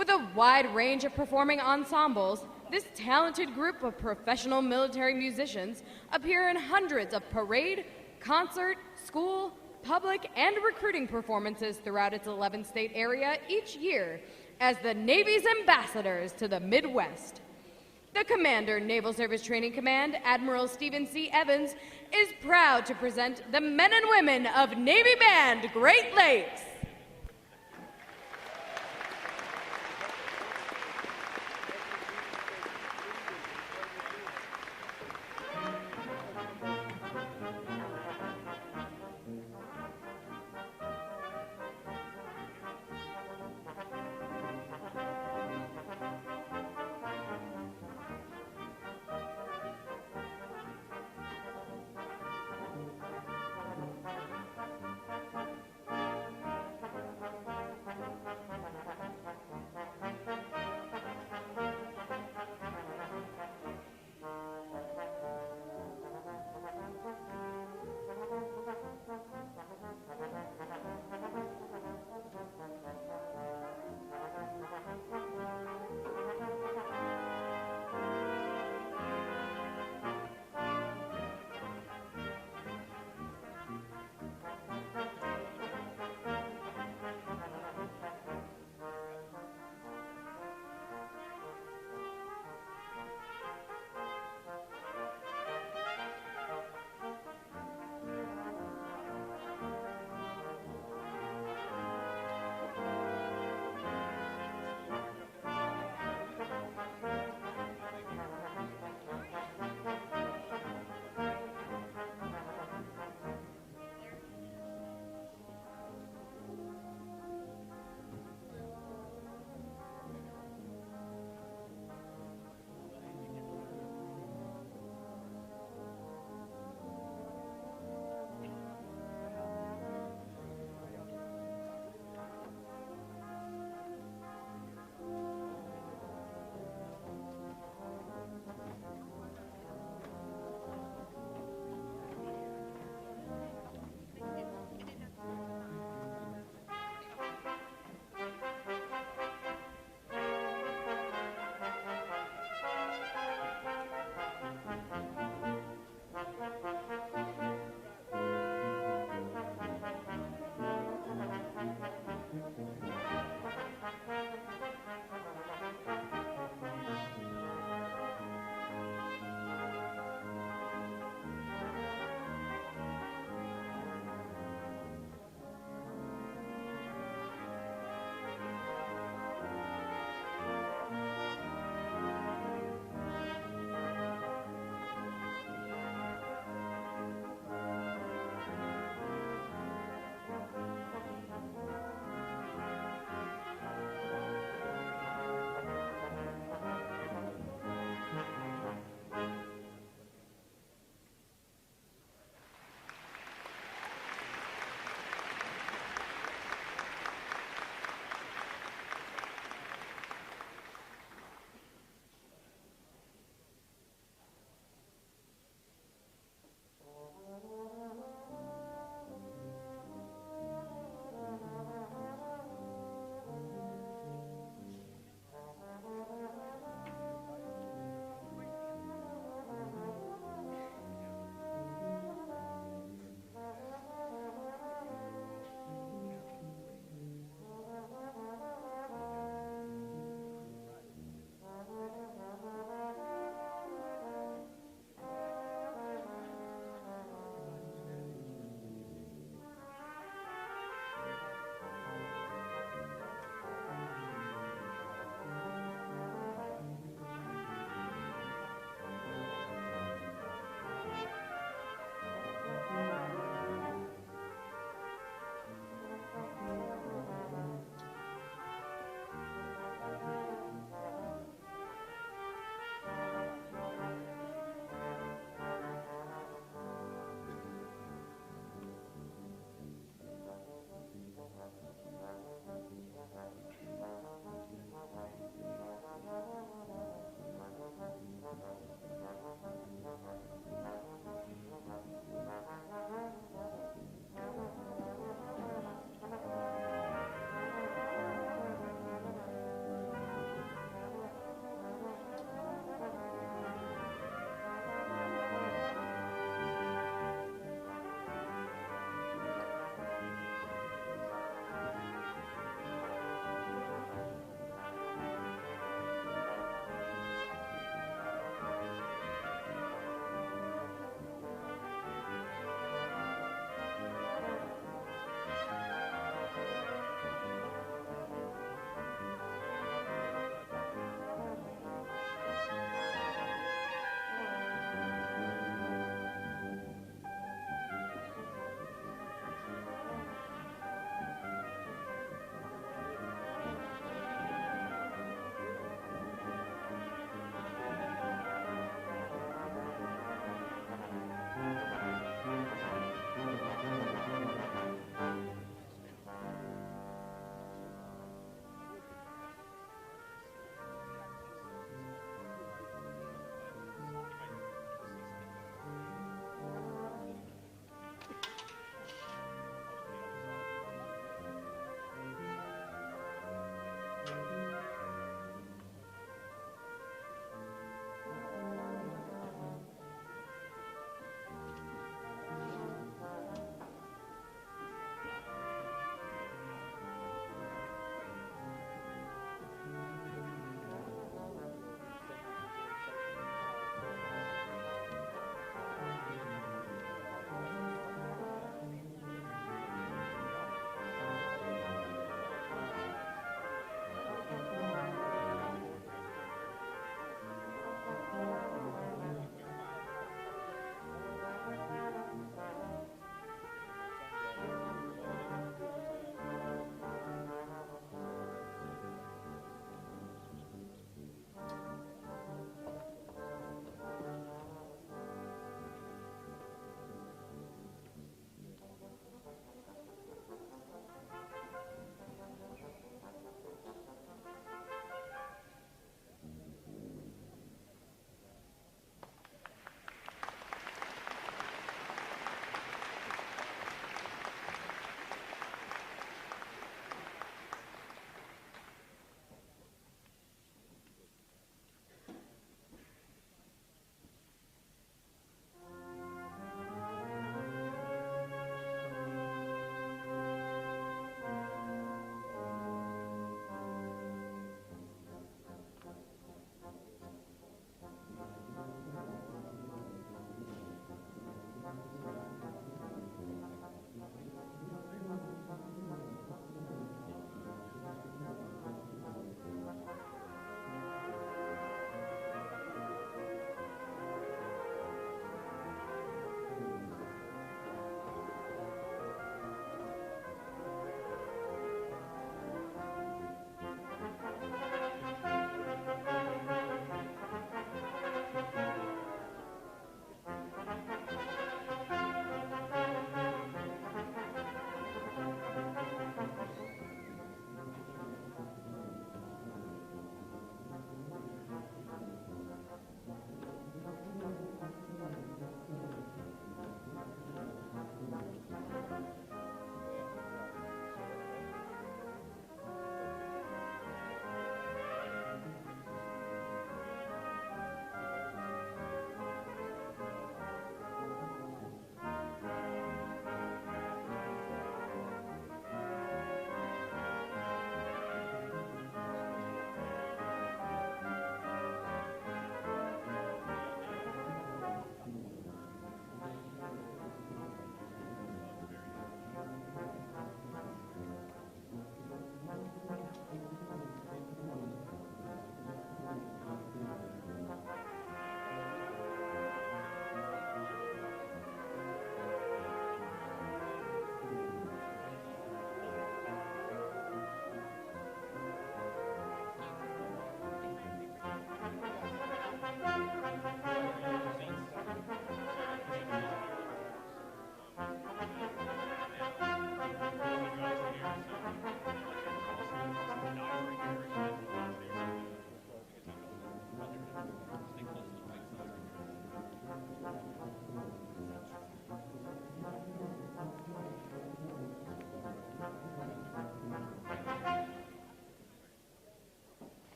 With a wide range of performing ensembles, this talented group of professional military musicians appear in hundreds of parade, concert, school, public, and recruiting performances throughout its 11-state area each year as the Navy's ambassadors to the Midwest. The Commander, Naval Service Training Command, Admiral Stephen C. Evans, is proud to present the men and women of Navy Band Great Lakes.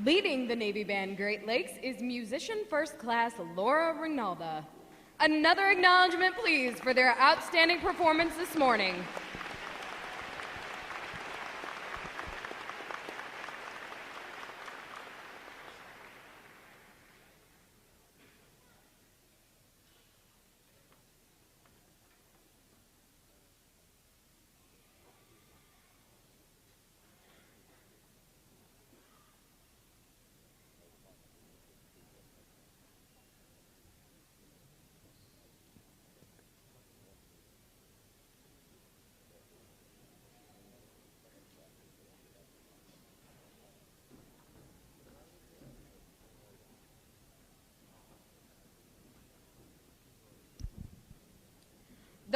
Leading the Navy Band Great Lakes is musician first class Laura Rinalda. Another acknowledgement, please, for their outstanding performance this morning.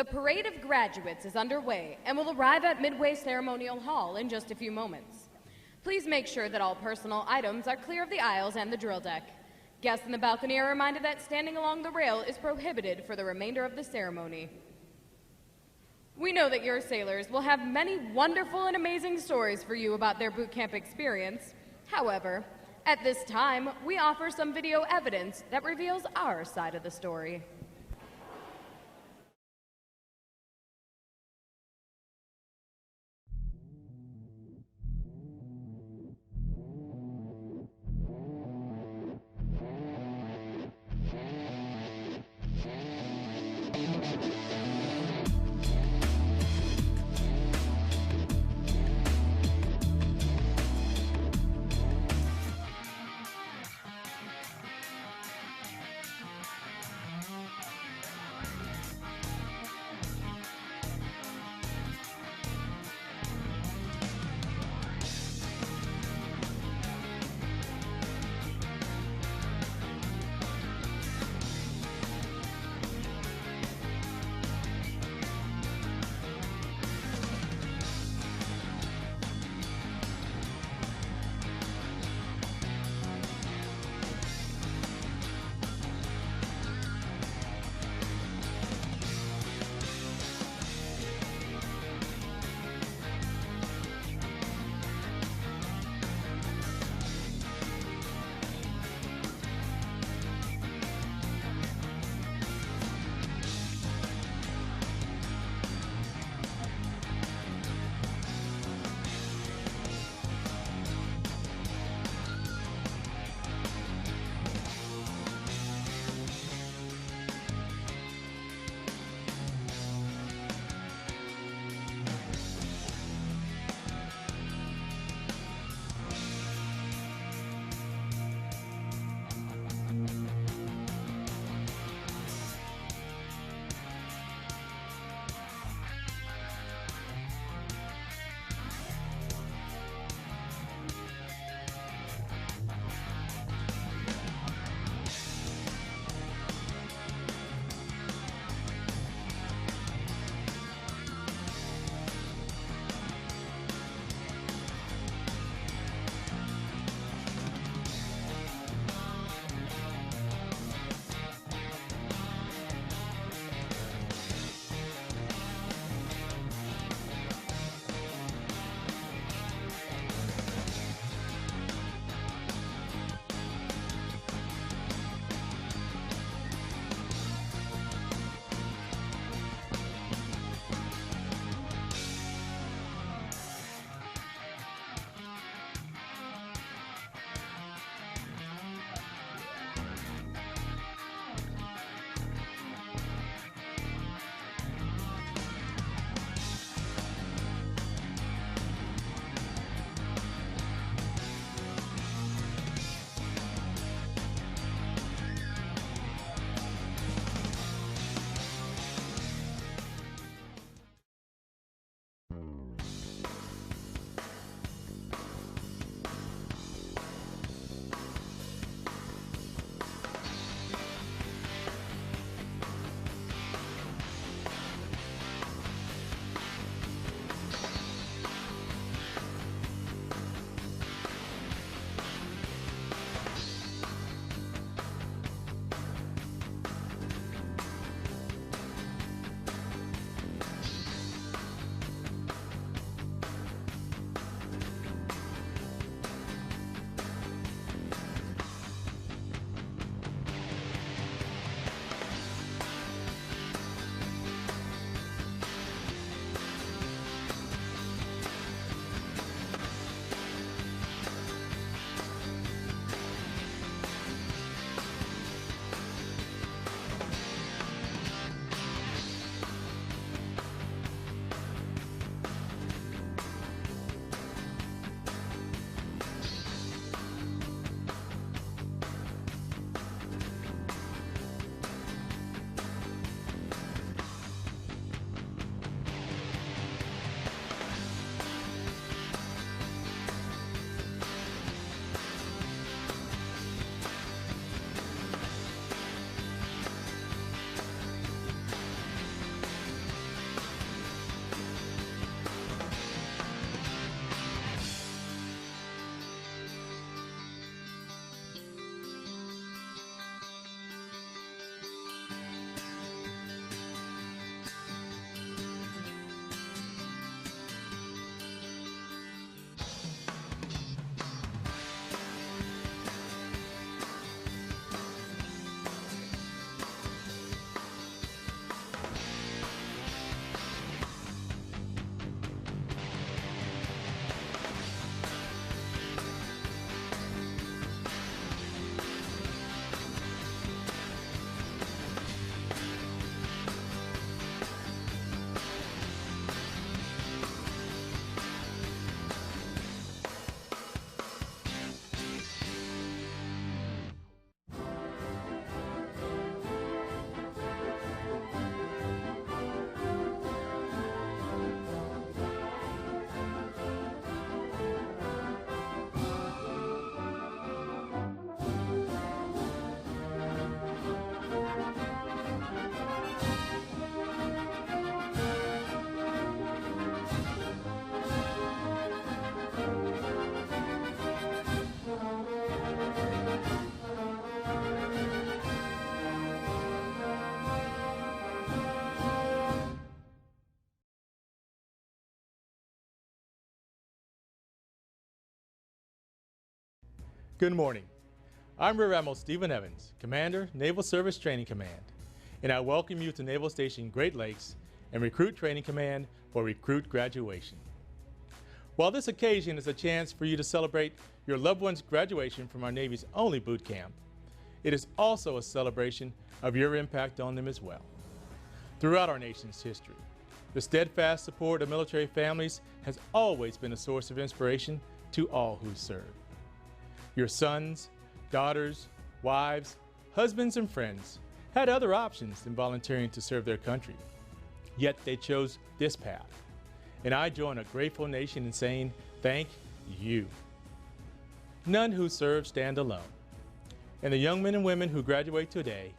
The Parade of Graduates is underway and will arrive at Midway Ceremonial Hall in just a few moments. Please make sure that all personal items are clear of the aisles and the drill deck. Guests in the balcony are reminded that standing along the rail is prohibited for the remainder of the ceremony. We know that your sailors will have many wonderful and amazing stories for you about their boot camp experience. However, at this time, we offer some video evidence that reveals our side of the story. Good morning. I'm Rear Admiral Stephen Evans, Commander, Naval Service Training Command, and I welcome you to Naval Station Great Lakes and Recruit Training Command for Recruit Graduation. While this occasion is a chance for you to celebrate your loved one's graduation from our Navy's only boot camp, it is also a celebration of your impact on them as well. Throughout our nation's history, the steadfast support of military families has always been a source of inspiration to all who serve. Your sons, daughters, wives, husbands, and friends had other options than volunteering to serve their country, yet they chose this path. And I join a grateful nation in saying thank you. None who serve stand alone, and the young men and women who graduate today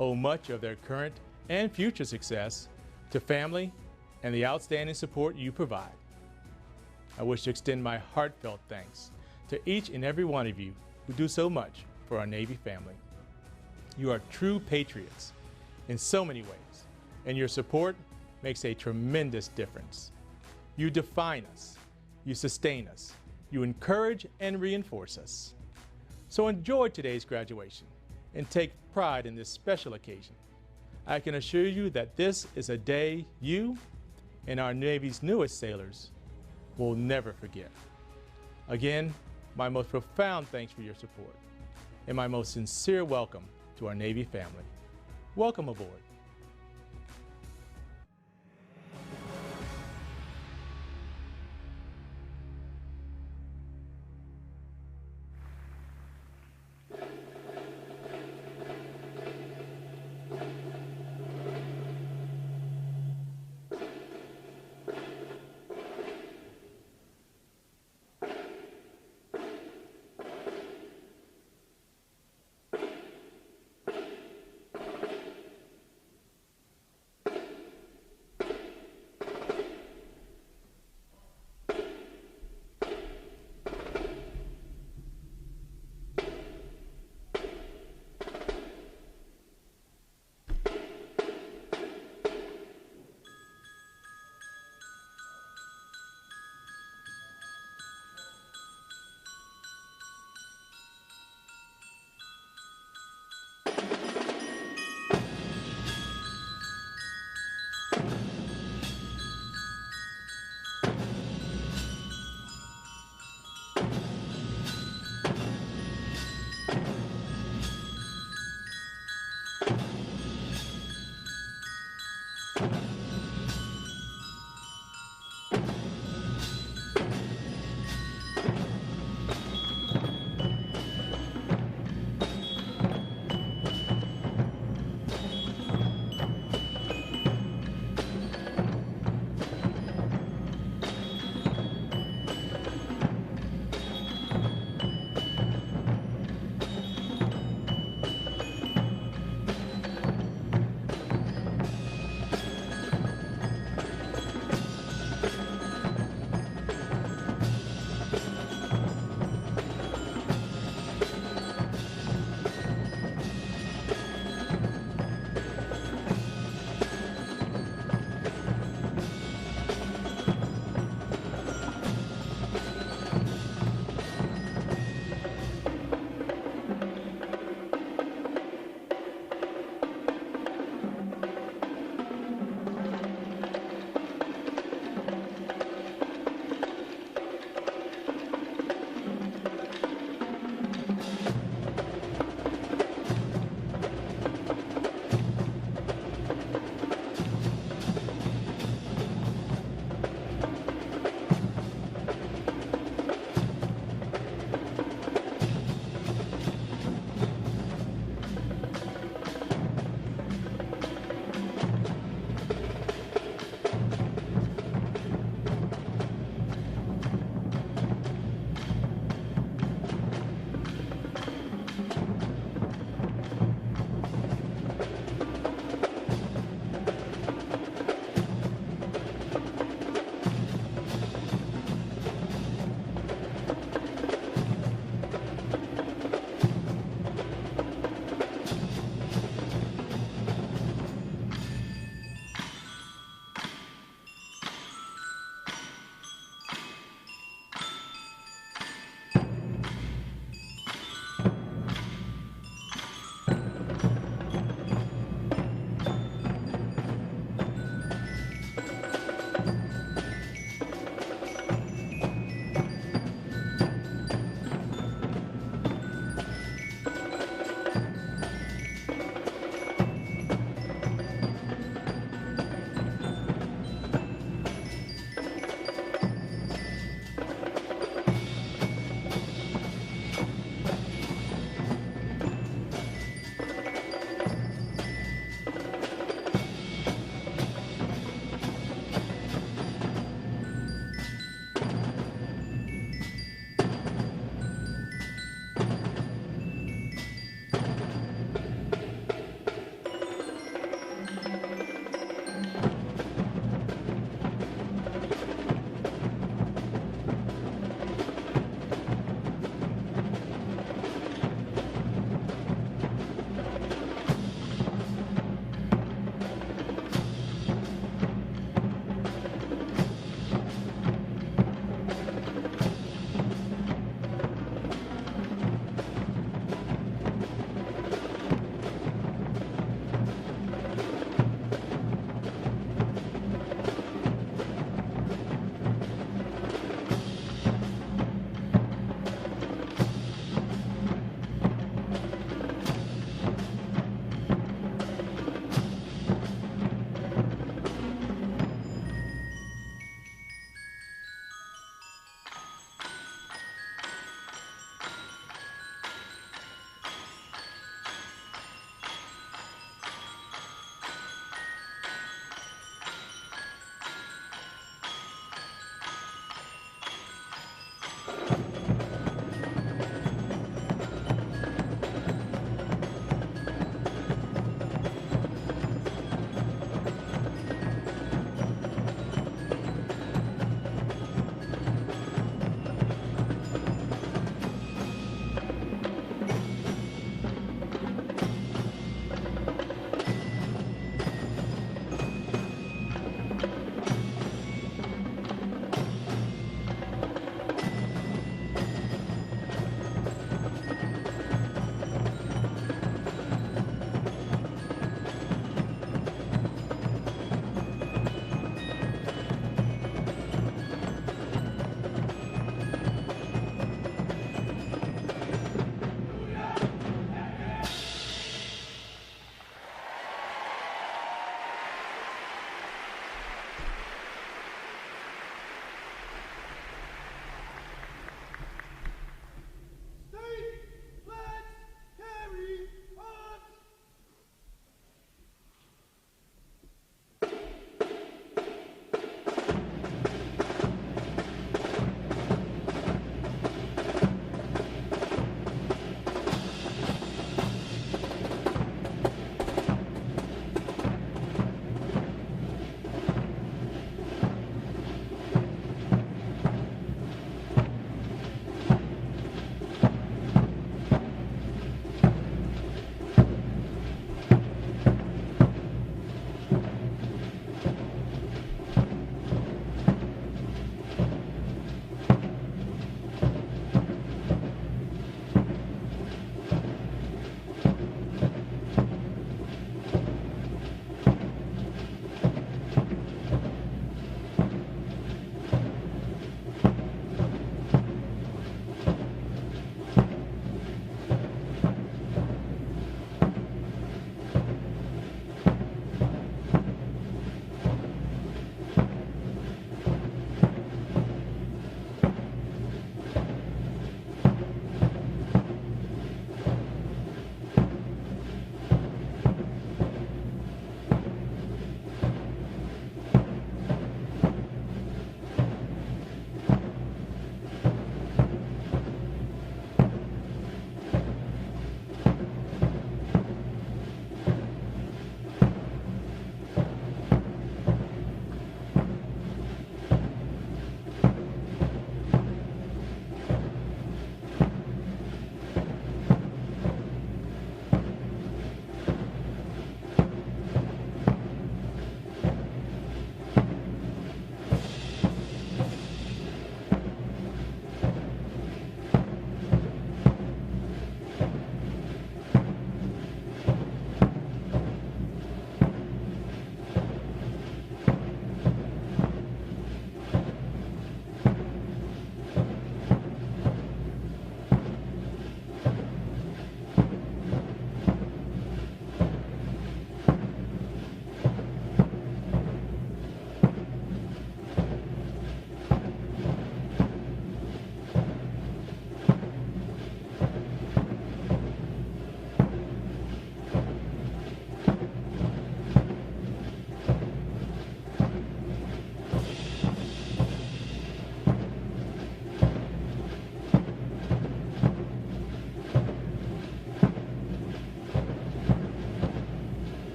owe much of their current and future success to family and the outstanding support you provide. I wish to extend my heartfelt thanks to each and every one of you who do so much for our Navy family. You are true patriots in so many ways, and your support makes a tremendous difference. You define us, you sustain us, you encourage and reinforce us. So enjoy today's graduation and take pride in this special occasion. I can assure you that this is a day you and our Navy's newest sailors will never forget. Again, my most profound thanks for your support and my most sincere welcome to our Navy family. Welcome aboard.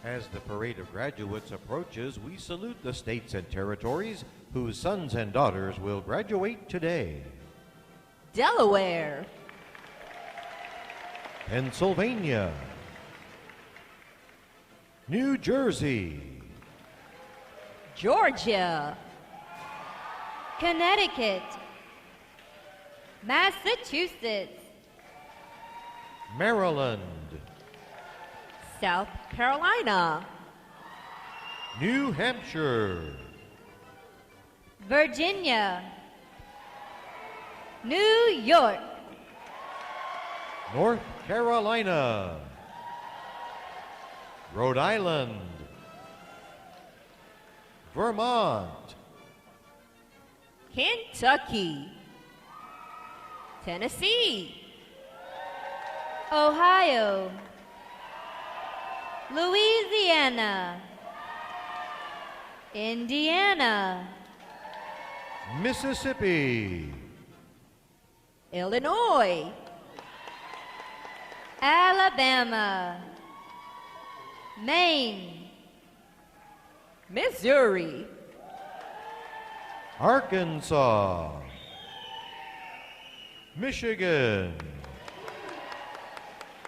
As the parade of graduates approaches, we salute the states and territories whose sons and daughters will graduate today. Delaware, Pennsylvania, New Jersey, Georgia, Connecticut, Massachusetts, Maryland, South Carolina, New Hampshire, Virginia, New York, North Carolina, Rhode Island, Vermont, Kentucky, Tennessee, Ohio, Louisiana, Indiana, Mississippi, Illinois, Alabama, Maine, Missouri, Arkansas, Michigan,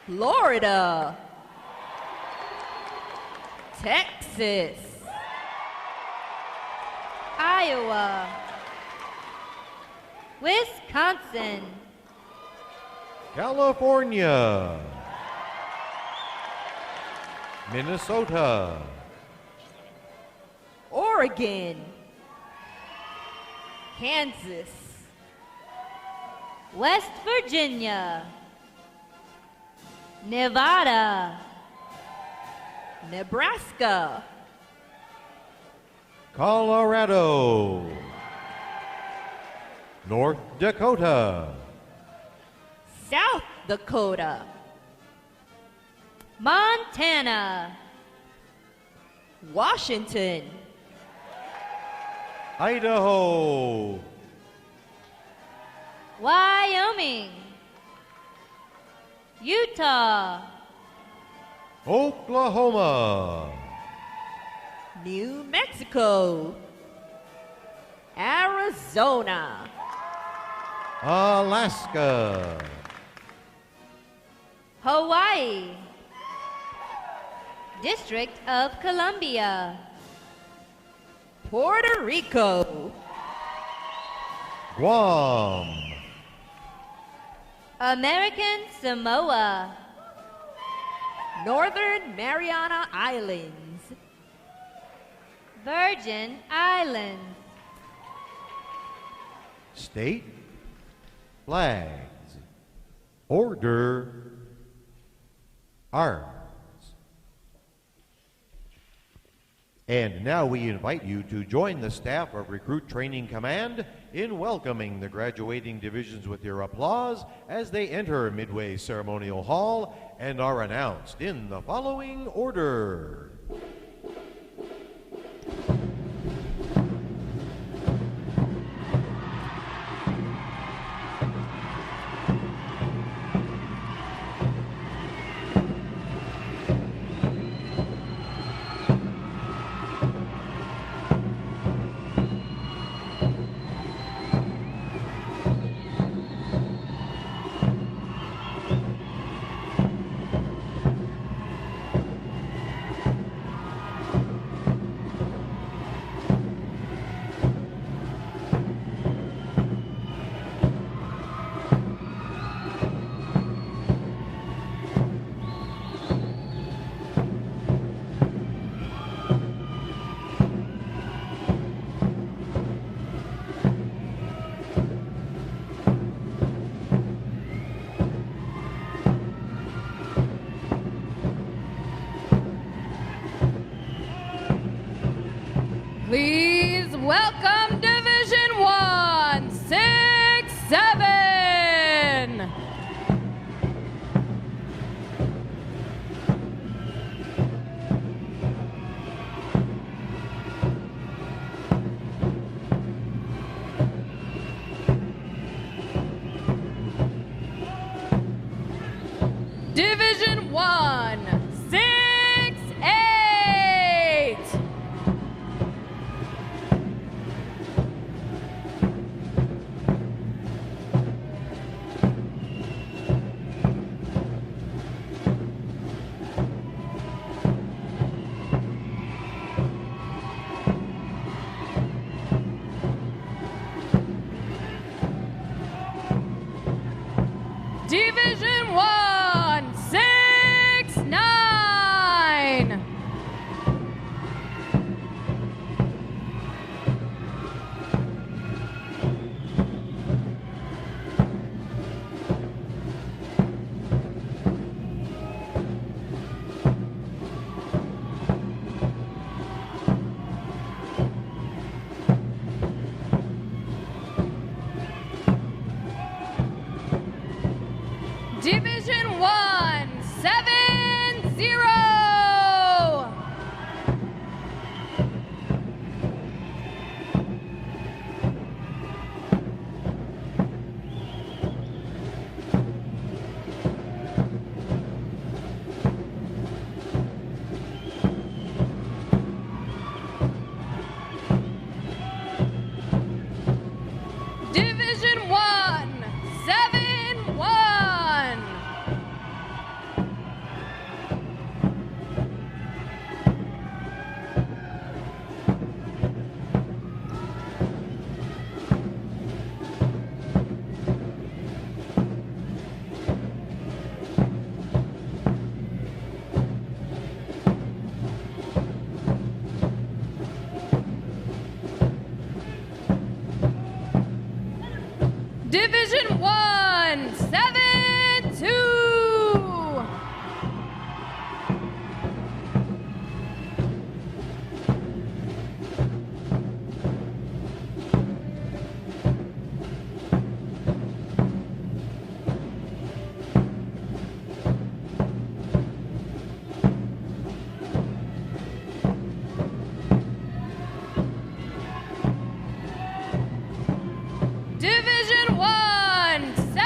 Florida, Texas, Iowa, Wisconsin, California, Minnesota, Oregon, Kansas, West Virginia, Nevada, Nebraska, Colorado, North Dakota, South Dakota, Montana, Washington, Idaho, Wyoming, Utah, Oklahoma, New Mexico, Arizona, Alaska, Hawaii, District of Columbia, Puerto Rico, Guam, American Samoa, Northern Mariana Islands, Virgin Islands, state flags, order, arms. And now we invite you to join the staff of Recruit Training Command in welcoming the graduating divisions with your applause as they enter Midway Ceremonial Hall and are announced in the following order. Please welcome Division 167. Division 168. Division 1, 7-2. Division 1, 7-3.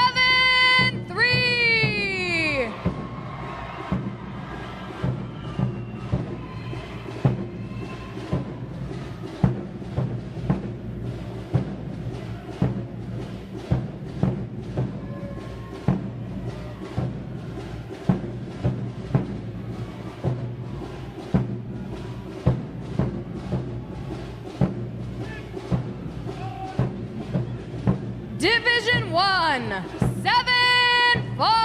Division 1, 7-4.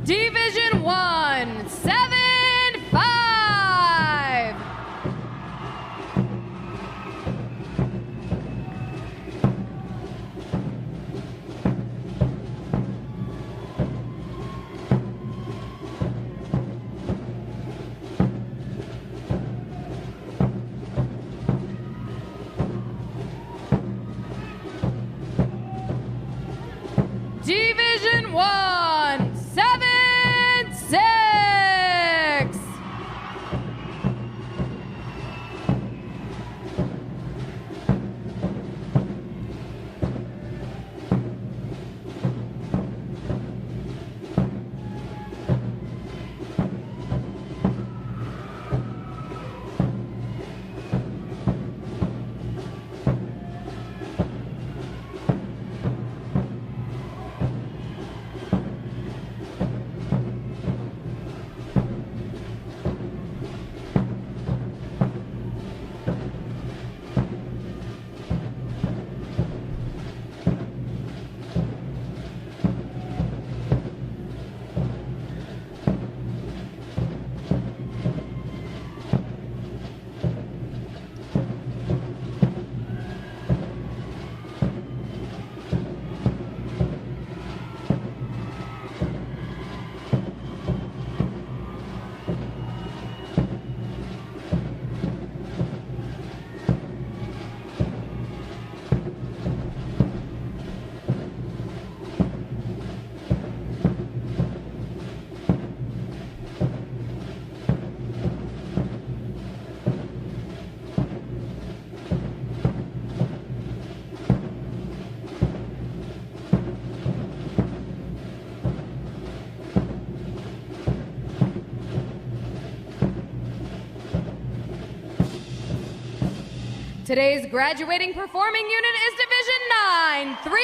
Division 1, 7-5. Division 1, 7-6. Today's graduating performing unit is Division 930.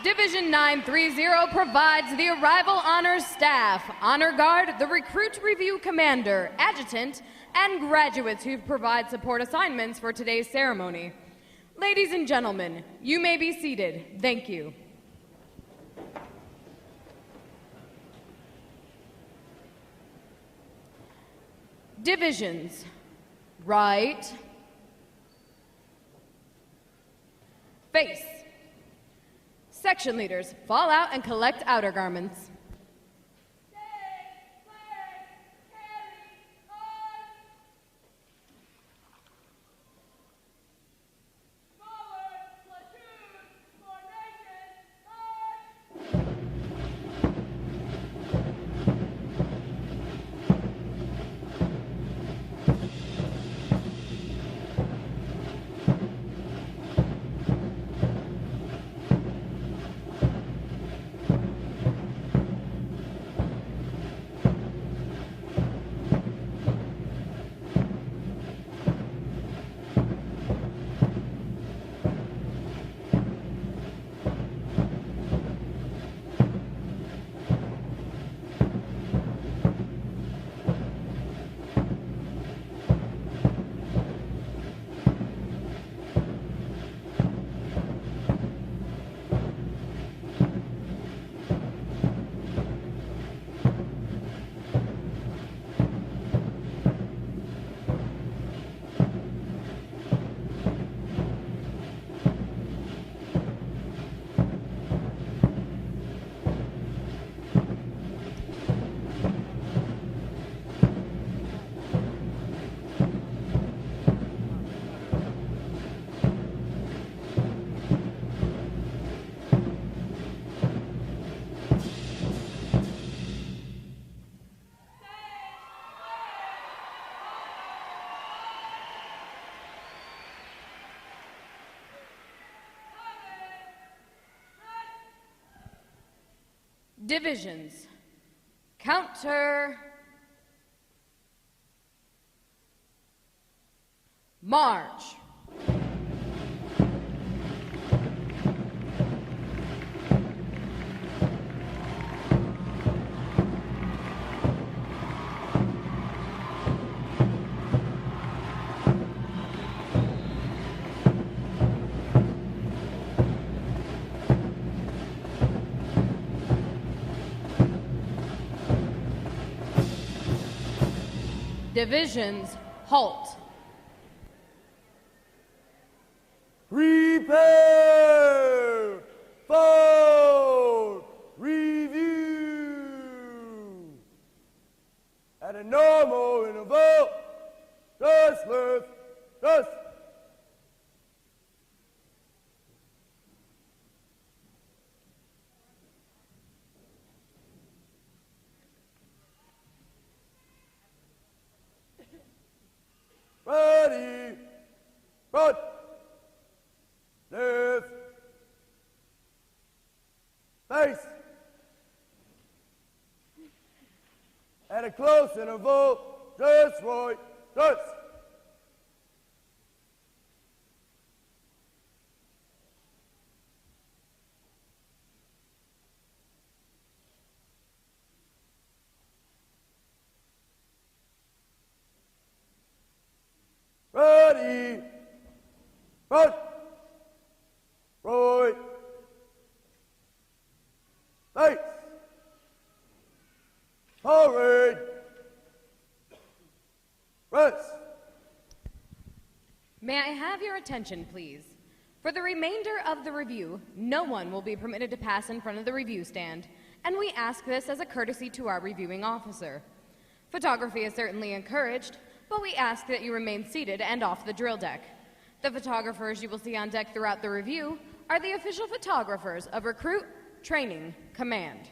Division 930 provides the Arrival Honors Staff, Honor Guard, the Recruit Review Commander, Adjutant, and graduates who provide support assignments for today's ceremony. Ladies and gentlemen, you may be seated. Thank you. Divisions, right, face. Section leaders, fall out and collect outer garments. Divisions. Counter. March. Divisions, halt. Prepare for review. At a normal interval, just left, just. Ready, front, left, face. At a close interval, just right, just. Ready, front, right, face, forward, rest. May I have your attention, please? For the remainder of the review, no one will be permitted to pass in front of the review stand, and we ask this as a courtesy to our reviewing officer. Photography is certainly encouraged, but we ask that you remain seated and off the drill deck. The photographers you will see on deck throughout the review are the official photographers of Recruit Training Command.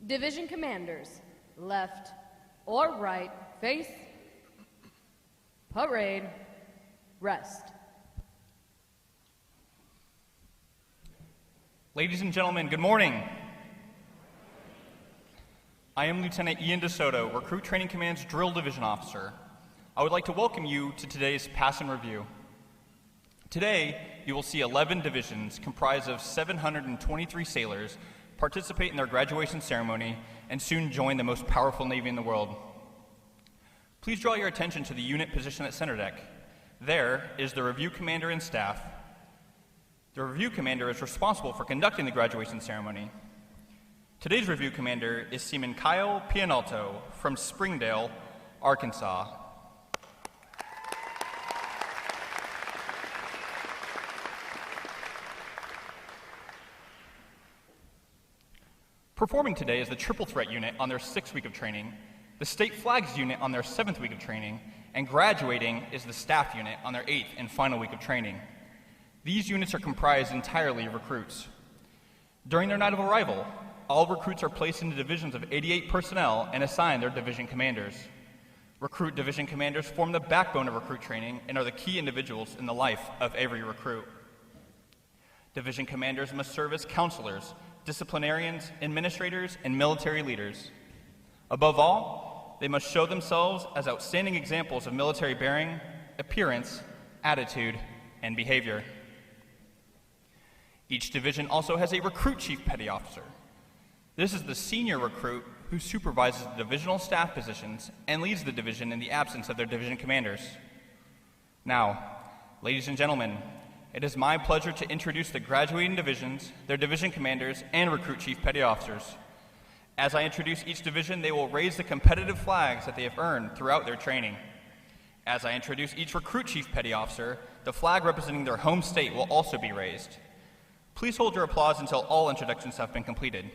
Division commanders, left or right, face, parade, rest. Ladies and gentlemen, good morning. I am Lieutenant Ian DeSoto, Recruit Training Command's Drill Division Officer. I would like to welcome you to today's Pass and Review. Today, you will see 11 divisions comprised of 723 sailors participate in their graduation ceremony and soon join the most powerful Navy in the world. Please draw your attention to the unit position at center deck. There is the review commander and staff. The review commander is responsible for conducting the graduation ceremony. Today's review commander is Seaman Kyle Pianalto from Springdale, Arkansas. Performing today is the Triple Threat Unit on their 6th week of training, the State Flags Unit on their 7th week of training, and graduating is the Staff Unit on their 8th and final week of training. These units are comprised entirely of recruits. During their night of arrival, all recruits are placed into divisions of 88 personnel and assigned their division commanders. Recruit division commanders form the backbone of recruit training and are the key individuals in the life of every recruit. Division commanders must serve as counselors, disciplinarians, administrators, and military leaders. Above all, they must show themselves as outstanding examples of military bearing, appearance, attitude, and behavior. Each division also has a recruit chief petty officer. This is the senior recruit who supervises the divisional staff positions and leads the division in the absence of their division commanders. Now, ladies and gentlemen, it is my pleasure to introduce the graduating divisions, their division commanders, and recruit chief petty officers. As I introduce each division, they will raise the competitive flags that they have earned throughout their training. As I introduce each recruit chief petty officer, the flag representing their home state will also be raised. Please hold your applause until all introductions have been completed.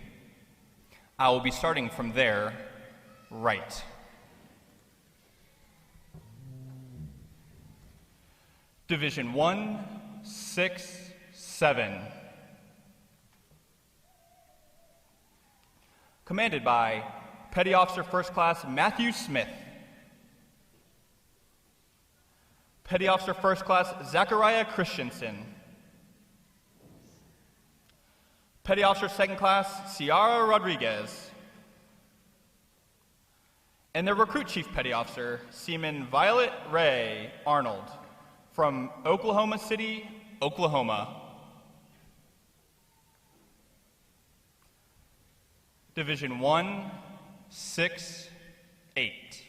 I will be starting from their right. Division 1, 6, 7. Commanded by Petty Officer First Class Matthew Smith. Petty Officer First Class Zachariah Christensen. Petty Officer Second Class Ciara Rodriguez. And their Recruit Chief Petty Officer, Seaman Violet Ray Arnold, from Oklahoma City, Oklahoma. Division 1, 6, 8.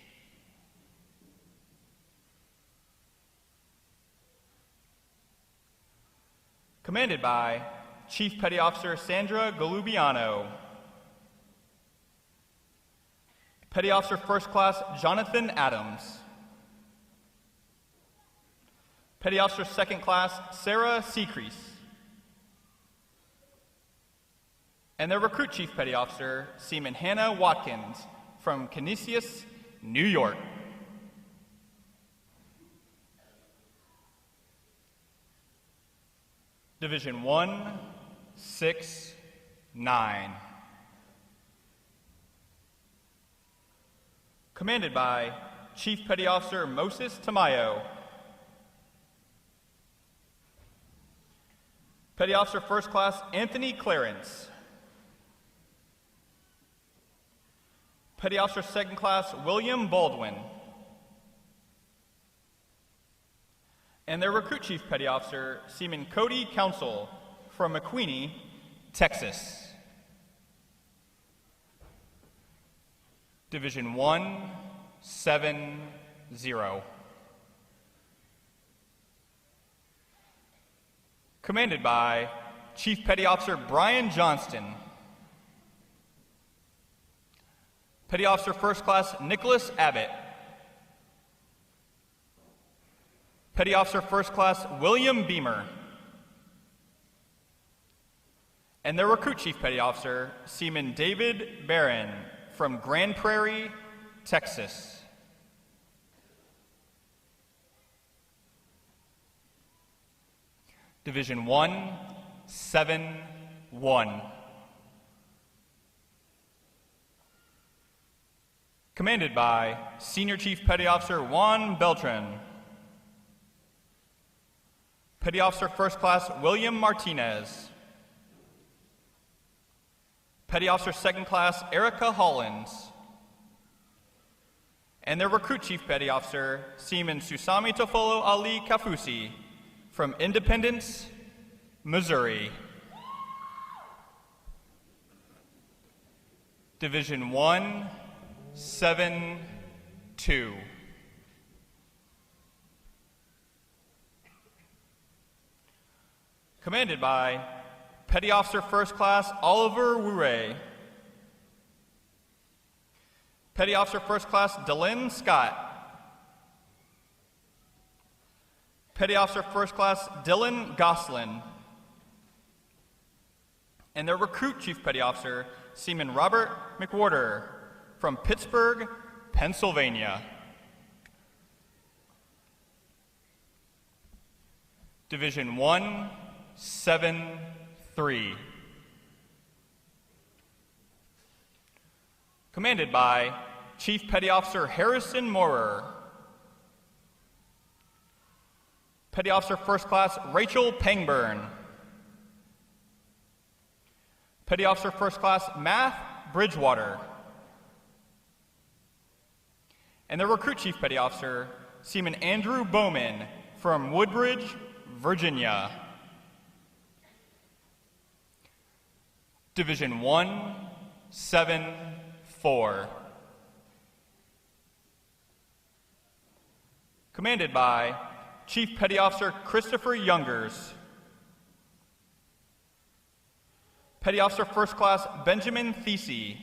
Commanded by Chief Petty Officer Sandra Galubiano. Petty Officer First Class Jonathan Adams. Petty Officer Second Class Sarah Secrease. And their Recruit Chief Petty Officer, Seaman Hannah Watkins, from Canisius, New York. Division 1, 6, 9. Commanded by Chief Petty Officer Moses Tamayo. Petty Officer First Class Anthony Clarence. Petty Officer Second Class William Baldwin. And their Recruit Chief Petty Officer, Seaman Cody Council, from McQueeney, Texas. Division 1, 7, 0. Commanded by Chief Petty Officer Brian Johnston. Petty Officer First Class Nicholas Abbott. Petty Officer First Class William Beamer. And their Recruit Chief Petty Officer, Seaman David Barron, from Grand Prairie, Texas. Division 1, 7, 1. Commanded by Senior Chief Petty Officer Juan Beltran. Petty Officer First Class William Martinez. Petty Officer Second Class Erica Hollins. And their Recruit Chief Petty Officer, Seaman Susami Tofolo Ali Kafusi, from Independence, Missouri. Division 1, 7, 2. Commanded by Petty Officer First Class Oliver Wure. Petty Officer First Class Delyn Scott. Petty Officer First Class Dylan Goslin. And their Recruit Chief Petty Officer, Seaman Robert McWhorter, from Pittsburgh, Pennsylvania. Division 1, 7, 3. Commanded by Chief Petty Officer Harrison Moorer. Petty Officer First Class Rachel Pangburn. Petty Officer First Class Matt Bridgewater. And the Recruit Chief Petty Officer, Seaman Andrew Bowman, from Woodbridge, Virginia. Division 1, 7, 4. Commanded by Chief Petty Officer Christopher Youngers. Petty Officer First Class Benjamin Thesey.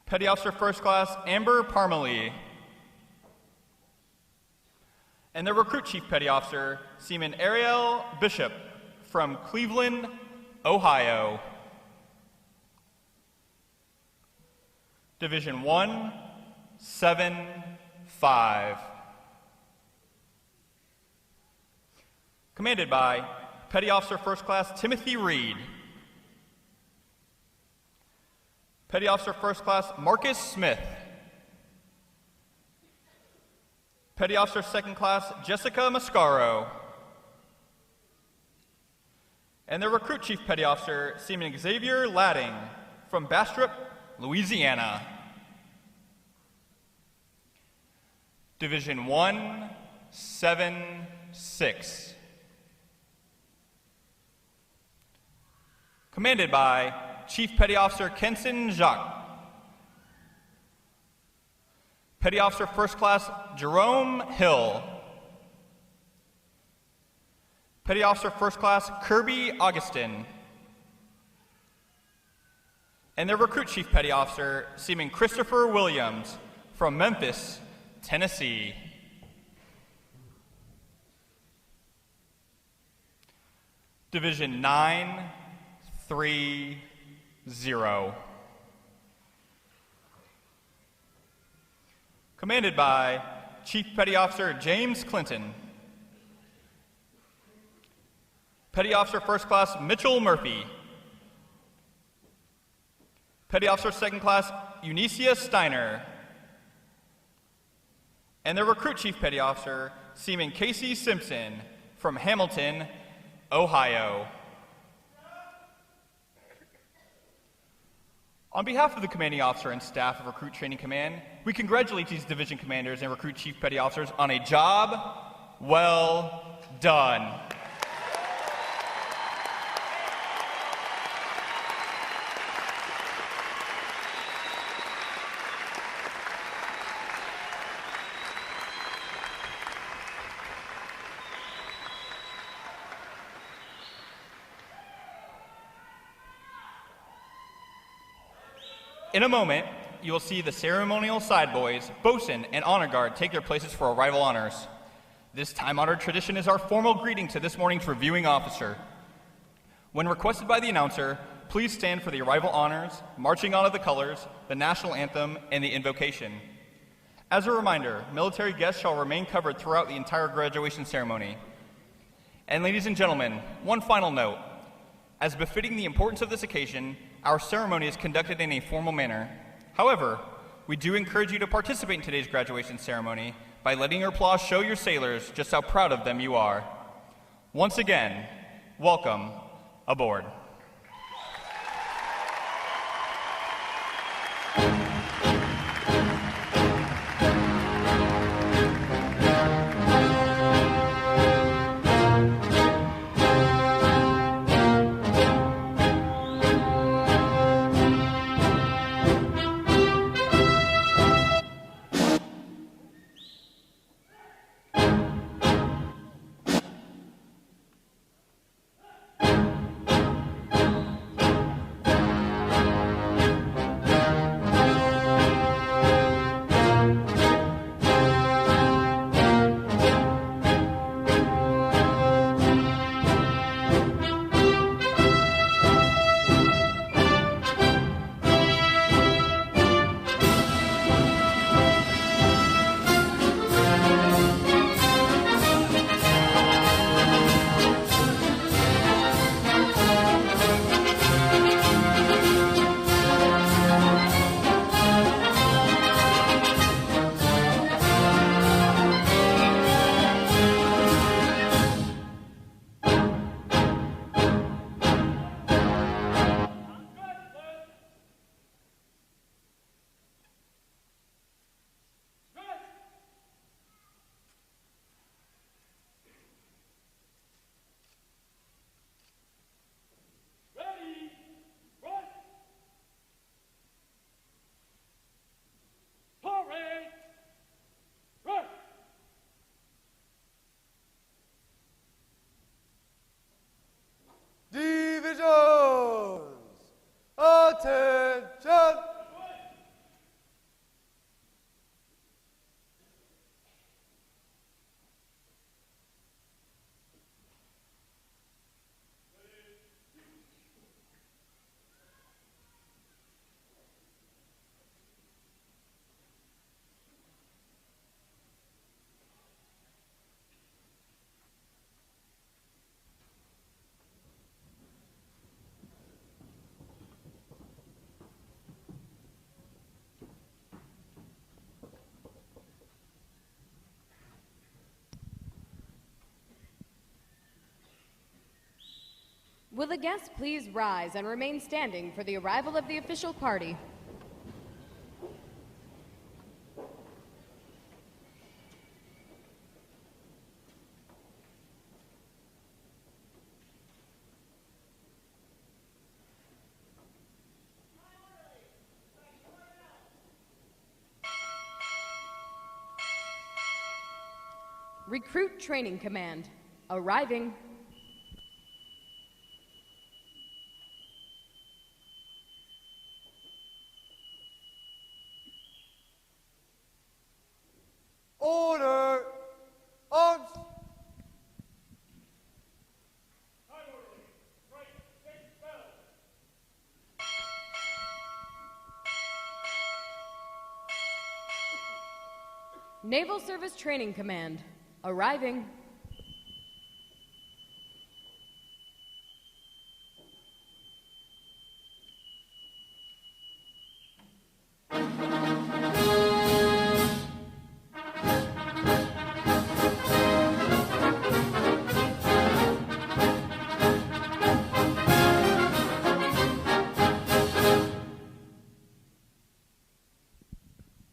Petty Officer First Class Amber Parmalee. And the Recruit Chief Petty Officer, Seaman Ariel Bishop from Cleveland, Ohio. Division 1, 7, 5. Commanded by Petty Officer First Class Timothy Reed. Petty Officer First Class Marcus Smith. Petty Officer Second Class Jessica Mascaro. And the Recruit Chief Petty Officer Seaman Xavier Ladding from Bastrop, Louisiana. Division 1, 7, 6. Commanded by Chief Petty Officer Kenson Jacques. Petty Officer First Class Jerome Hill. Petty Officer First Class Kirby Augustin. And their Recruit Chief Petty Officer, Seaman Christopher Williams from Memphis, Tennessee. Division 9, 3, 0. Commanded by Chief Petty Officer James Clinton. Petty Officer First Class Mitchell Murphy. Petty Officer Second Class Eunicia Steiner. And their Recruit Chief Petty Officer, Seaman Casey Simpson from Hamilton, Ohio. On behalf of the commanding officer and staff of Recruit Training Command, we congratulate these division commanders and Recruit Chief Petty Officers on a job well done. In a moment, you will see the ceremonial side boys, bosun, and honor guard take their places for arrival honors. This time-honored tradition is our formal greeting to this morning's reviewing officer. When requested by the announcer, please stand for the arrival honors, marching on of the colors, the national anthem, and the invocation. As a reminder, military guests shall remain covered throughout the entire graduation ceremony. And ladies and gentlemen, one final note. As befitting the importance of this occasion, our ceremony is conducted in a formal manner. However, we do encourage you to participate in today's graduation ceremony by letting your applause show your sailors just how proud of them you are. Once again, welcome aboard. Will the guests please rise and remain standing for the arrival of the official party? Recruit Training Command, arriving. Order! Arms! Naval Service Training Command, arriving.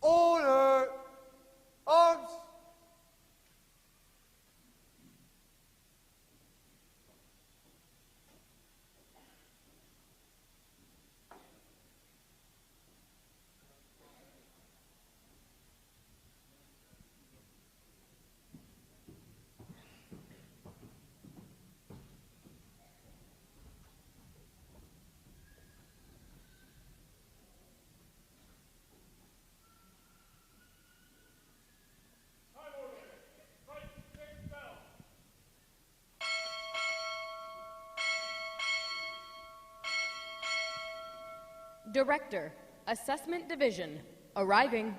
Order! Arms! Director, Assessment Division, arriving.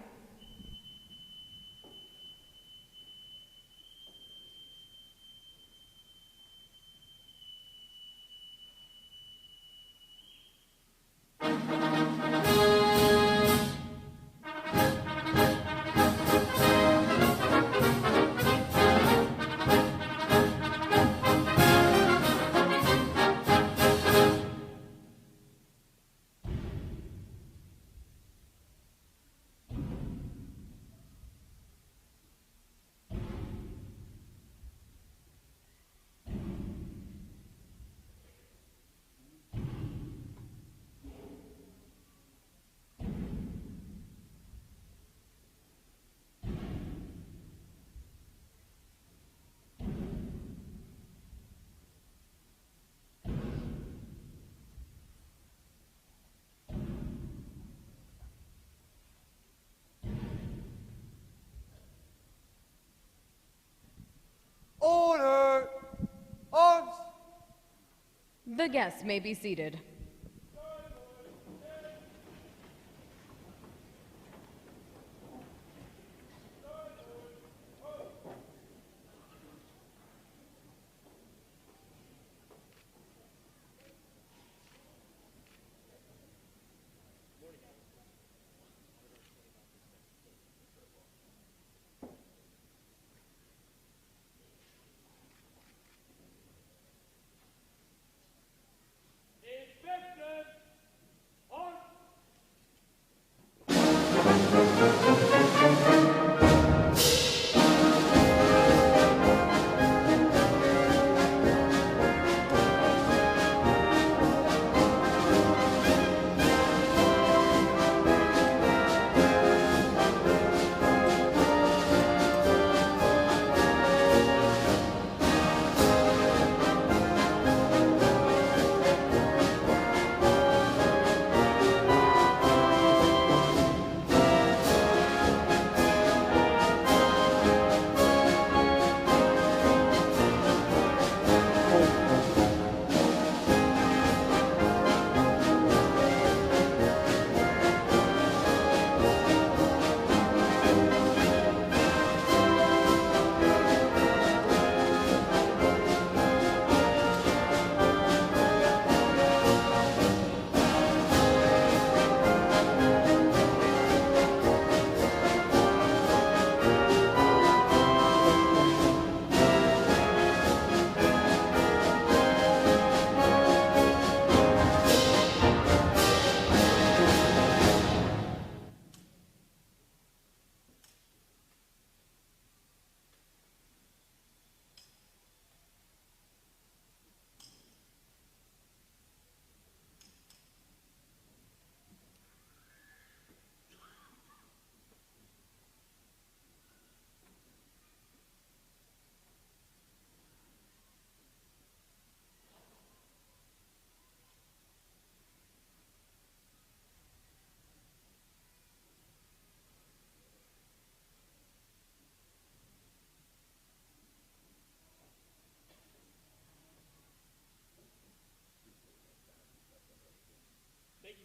Order! Arms! The guests may be seated.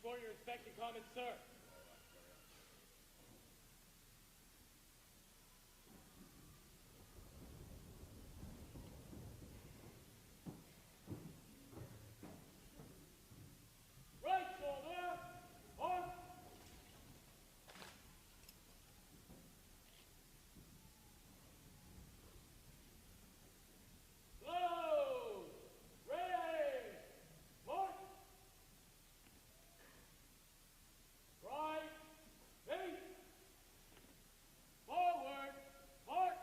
report your respective comments, sir. Right shoulder, on. Slow, ready, march. Right, face, forward, march.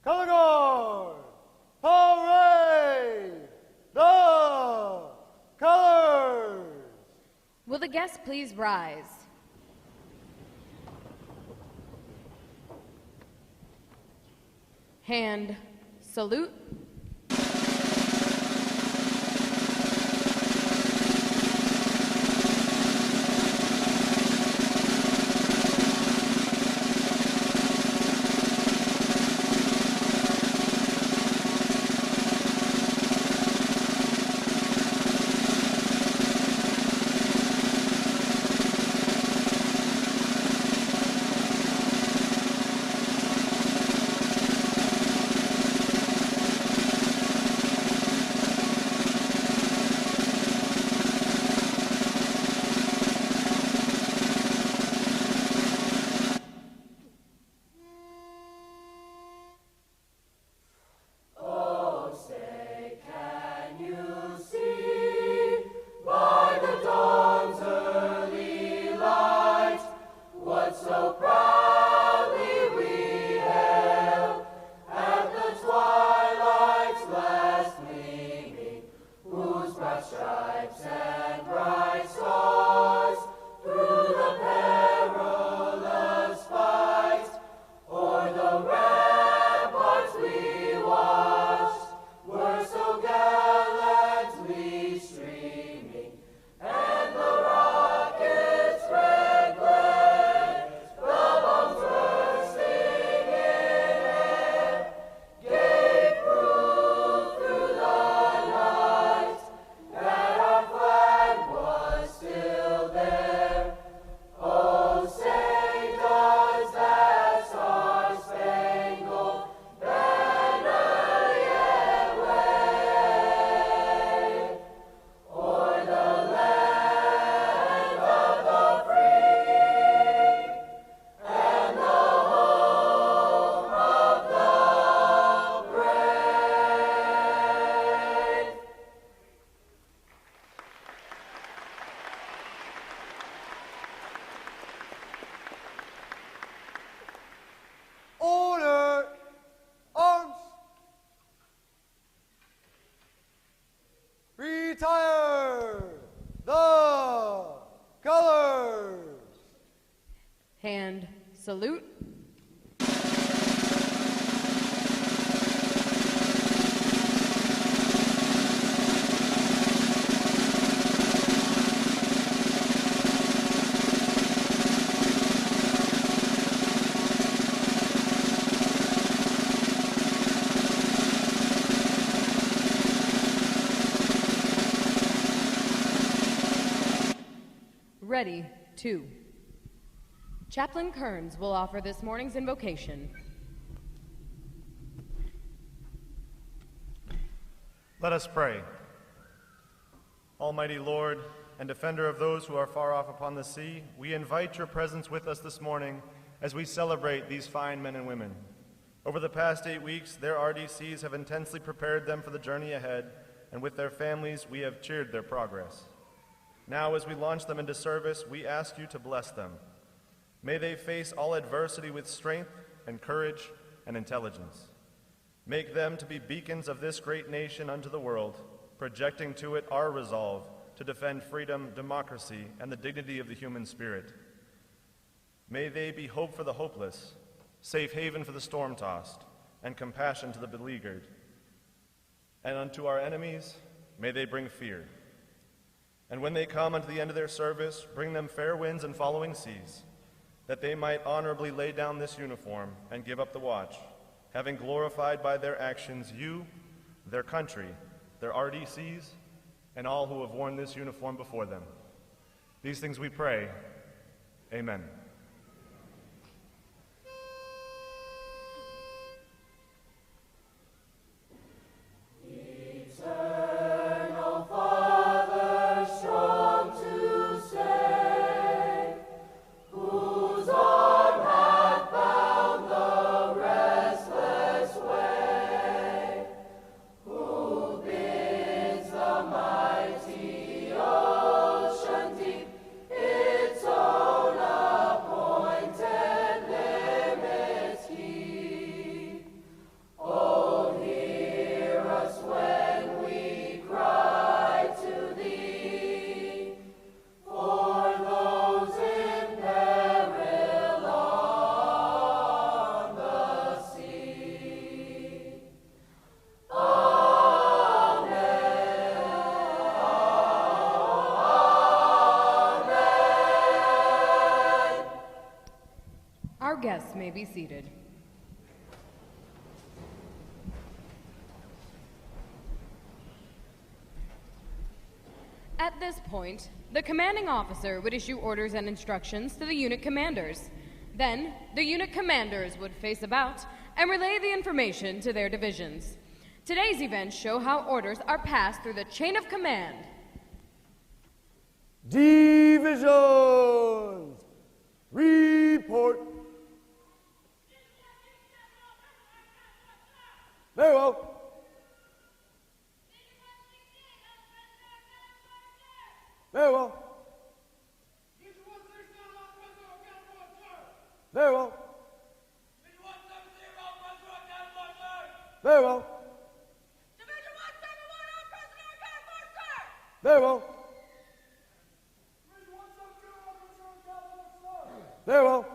Color guard, parade the colors. Will the guests please rise? Hand salute. Order, arms. Retire the colors. Hand salute. Ready, 2. Chaplain Kearns will offer this morning's invocation. Let us pray. Almighty Lord, and defender of those who are far off upon the sea, we invite your presence with us this morning as we celebrate these fine men and women. Over the past 8 weeks, their RDCs have intensely prepared them for the journey ahead, and with their families, we have cheered their progress. Now, as we launch them into service, we ask you to bless them. May they face all adversity with strength and courage and intelligence. Make them to be beacons of this great nation unto the world, projecting to it our resolve to to defend freedom, democracy, and the dignity of the human spirit. May they be hope for the hopeless, safe haven for the storm-tossed, and compassion to the beleaguered. And unto our enemies, may they bring fear. And when they come unto the end of their service, bring them fair winds and following seas, that they might honorably lay down this uniform and give up the watch, having glorified by their actions you, their country, their RDCs, and all who have worn this uniform before them. These things we pray. Amen. Our guests may be seated. At this point, the commanding officer would issue orders and instructions to the unit commanders. Then, the unit commanders would face about and relay the information to their divisions. Today's events show how orders are passed through the chain of command. Divisions! Report! Very well. Very well. Very well. Very well. Very well. Very well.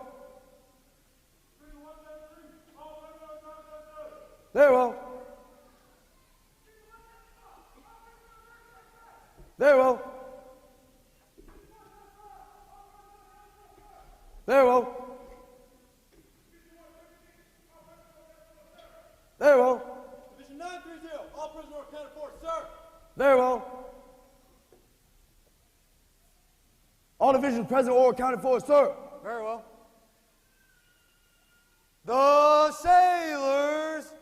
Very well. Very well. Very well. Very well. Division 930, all prisoners accounted for, sir. Very well. All divisions present or accounted for, sir. Very well. The Sailors'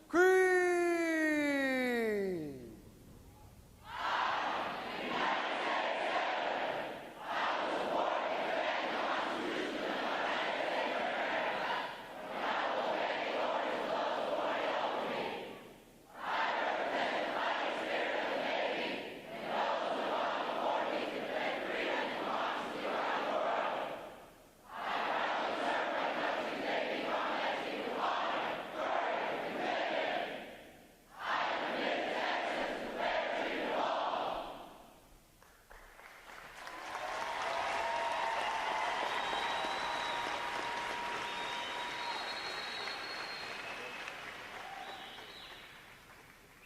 Creed.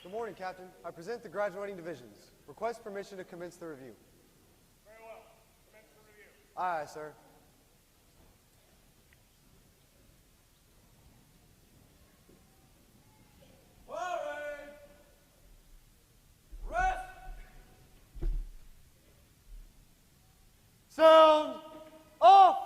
Good morning, Captain. I present the graduating divisions. Request permission to commence the review. Very well. Commence the review. Aye, aye, sir. Sound off!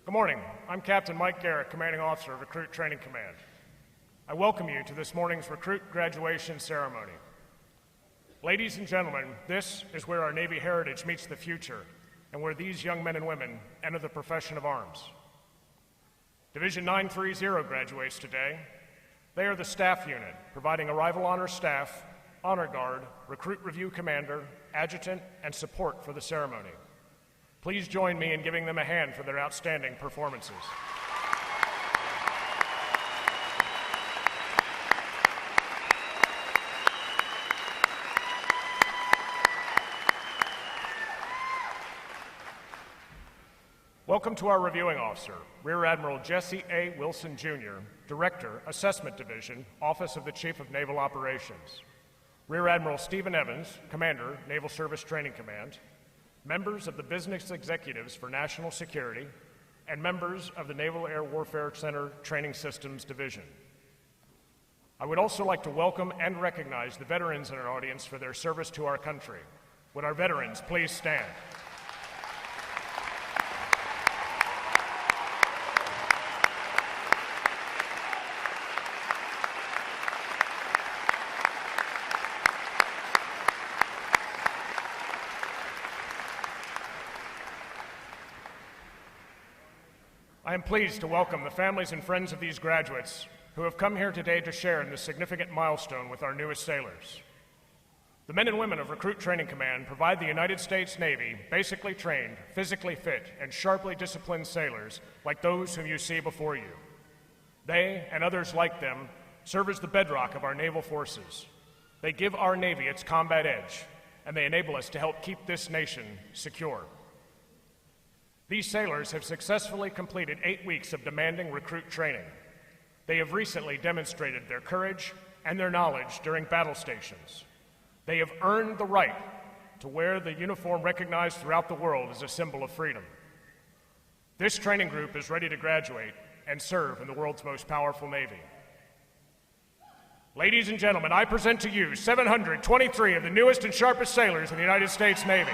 Good morning. I'm Captain Mike Garrett, Commanding Officer of Recruit Training Command. I welcome you to this morning's recruit graduation ceremony. Ladies and gentlemen, this is where our Navy heritage meets the future and where these young men and women enter the profession of arms. Division 930 graduates today. They are the staff unit, providing arrival honor staff, honor guard, recruit review commander, adjutant, and support for the ceremony. Please join me in giving them a hand for their outstanding performances. Welcome to our reviewing officer, Rear Admiral Jesse A. Wilson, Jr., Director, Assessment Division, Office of the Chief of Naval Operations. Rear Admiral Stephen Evans, Commander, Naval Service Training Command. Members of the Business Executives for National Security, and members of the Naval Air Warfare Center Training Systems Division. I would also like to welcome and recognize the veterans in our audience for their service to our country. Would our veterans please stand? I am pleased to welcome the families and friends of these graduates who have come here today to share in this significant milestone with our newest sailors. The men and women of Recruit Training Command provide the United States Navy basically trained, physically fit, and sharply disciplined sailors like those whom you see before you. They, and others like them, serve as the bedrock of our naval forces. They give our Navy its combat edge, and they enable us to help keep this nation secure. These sailors have successfully completed 8 weeks of demanding recruit training. They have recently demonstrated their courage and their knowledge during battle stations. They have earned the right to wear the uniform recognized throughout the world as a symbol of freedom. This training group is ready to graduate and serve in the world's most powerful Navy. Ladies and gentlemen, I present to you 723 of the newest and sharpest sailors in the United States Navy.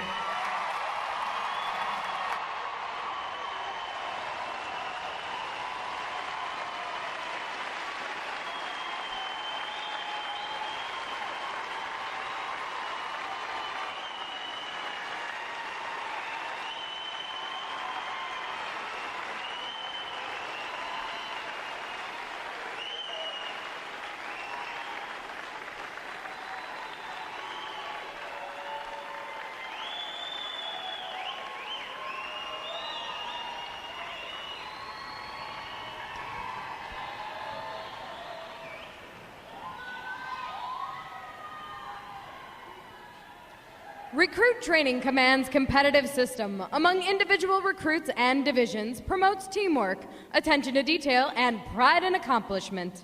Recruit Training Command's competitive system among individual recruits and divisions promotes teamwork, attention to detail, and pride in accomplishment.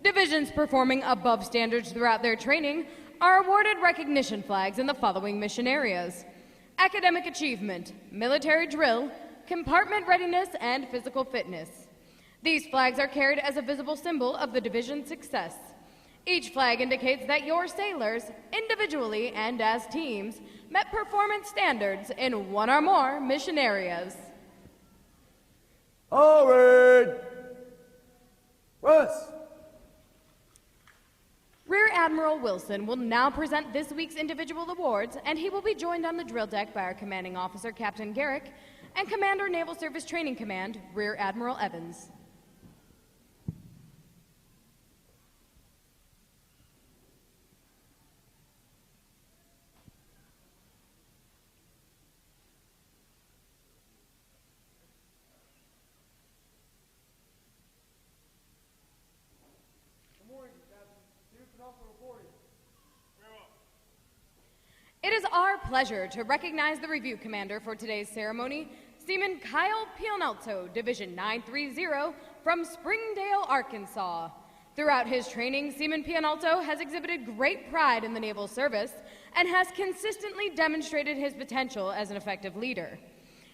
Divisions performing above standards throughout their training are awarded recognition flags in the following mission areas: academic achievement, military drill, compartment readiness, and physical fitness. These flags are carried as a visible symbol of the division's success. Each flag indicates that your sailors, individually and as teams, met performance standards in one or more mission areas. All right. Russ. Rear Admiral Wilson will now present this week's individual awards, and he will be joined on the drill deck by our commanding officer, Captain Garrick, and Commander, Naval Service Training Command, Rear Admiral Evans. It is our pleasure to recognize the review commander for today's ceremony, Seaman Kyle Pionalto, Division 930 from Springdale, Arkansas. Throughout his training, Seaman Pionalto has exhibited great pride in the naval service and has consistently demonstrated his potential as an effective leader.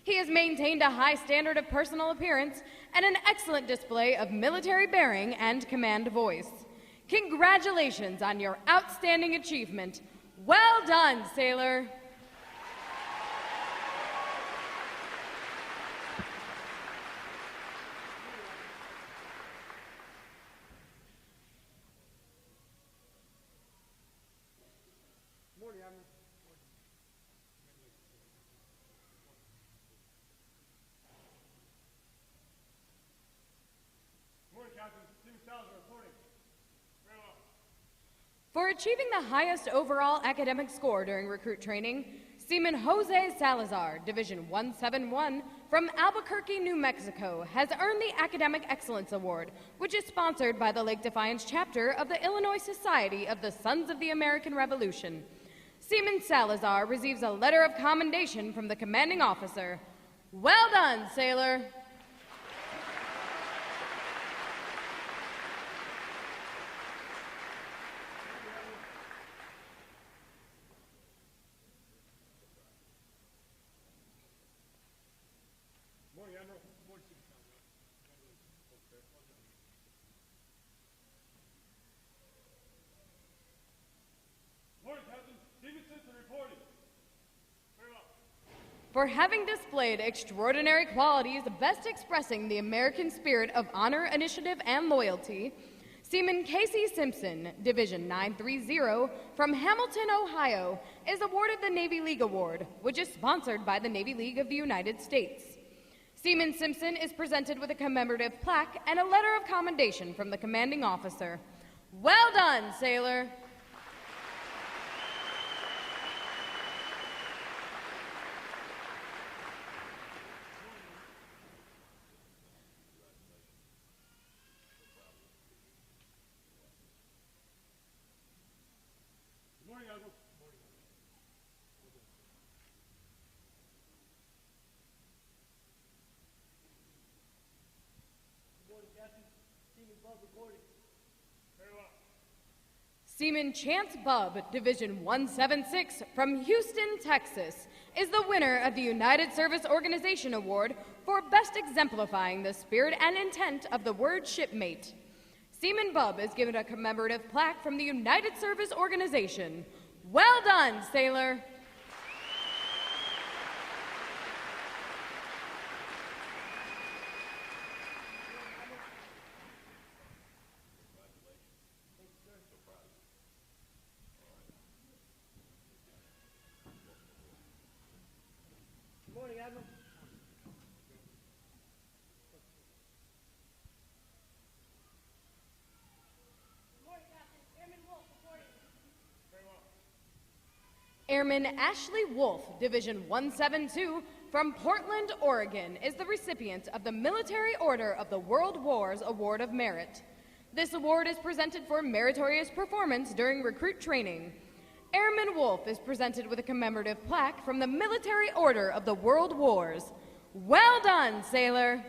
He has maintained a high standard of personal appearance and an excellent display of military bearing and command voice. Congratulations on your outstanding achievement. Well done, sailor. For achieving the highest overall academic score during recruit training, Seaman Jose Salazar, Division 171, from Albuquerque, New Mexico, has earned the Academic Excellence Award, which is sponsored by the Lake Defiance chapter of the Illinois Society of the Sons of the American Revolution. Seaman Salazar receives a letter of commendation from the commanding officer. Well done, sailor! For having displayed extraordinary qualities best expressing the American spirit of honor, initiative, and loyalty, Seaman Casey Simpson, Division 930, from Hamilton, Ohio, is awarded the Navy League Award, which is sponsored by the Navy League of the United States. Seaman Simpson is presented with a commemorative plaque and a letter of commendation from the commanding officer. Well done, sailor! Seaman Chance Bubb, Division 176, from Houston, Texas, is the winner of the United Service Organization Award for best exemplifying the spirit and intent of the word shipmate. Seaman Bubb is given a commemorative plaque from the United Service Organization. Well done, sailor! Airman Ashley Wolf, Division 172, from Portland, Oregon, is the recipient of the Military Order of the World Wars Award of Merit. This award is presented for meritorious performance during recruit training. Airman Wolf is presented with a commemorative plaque from the Military Order of the World Wars. Well done, sailor!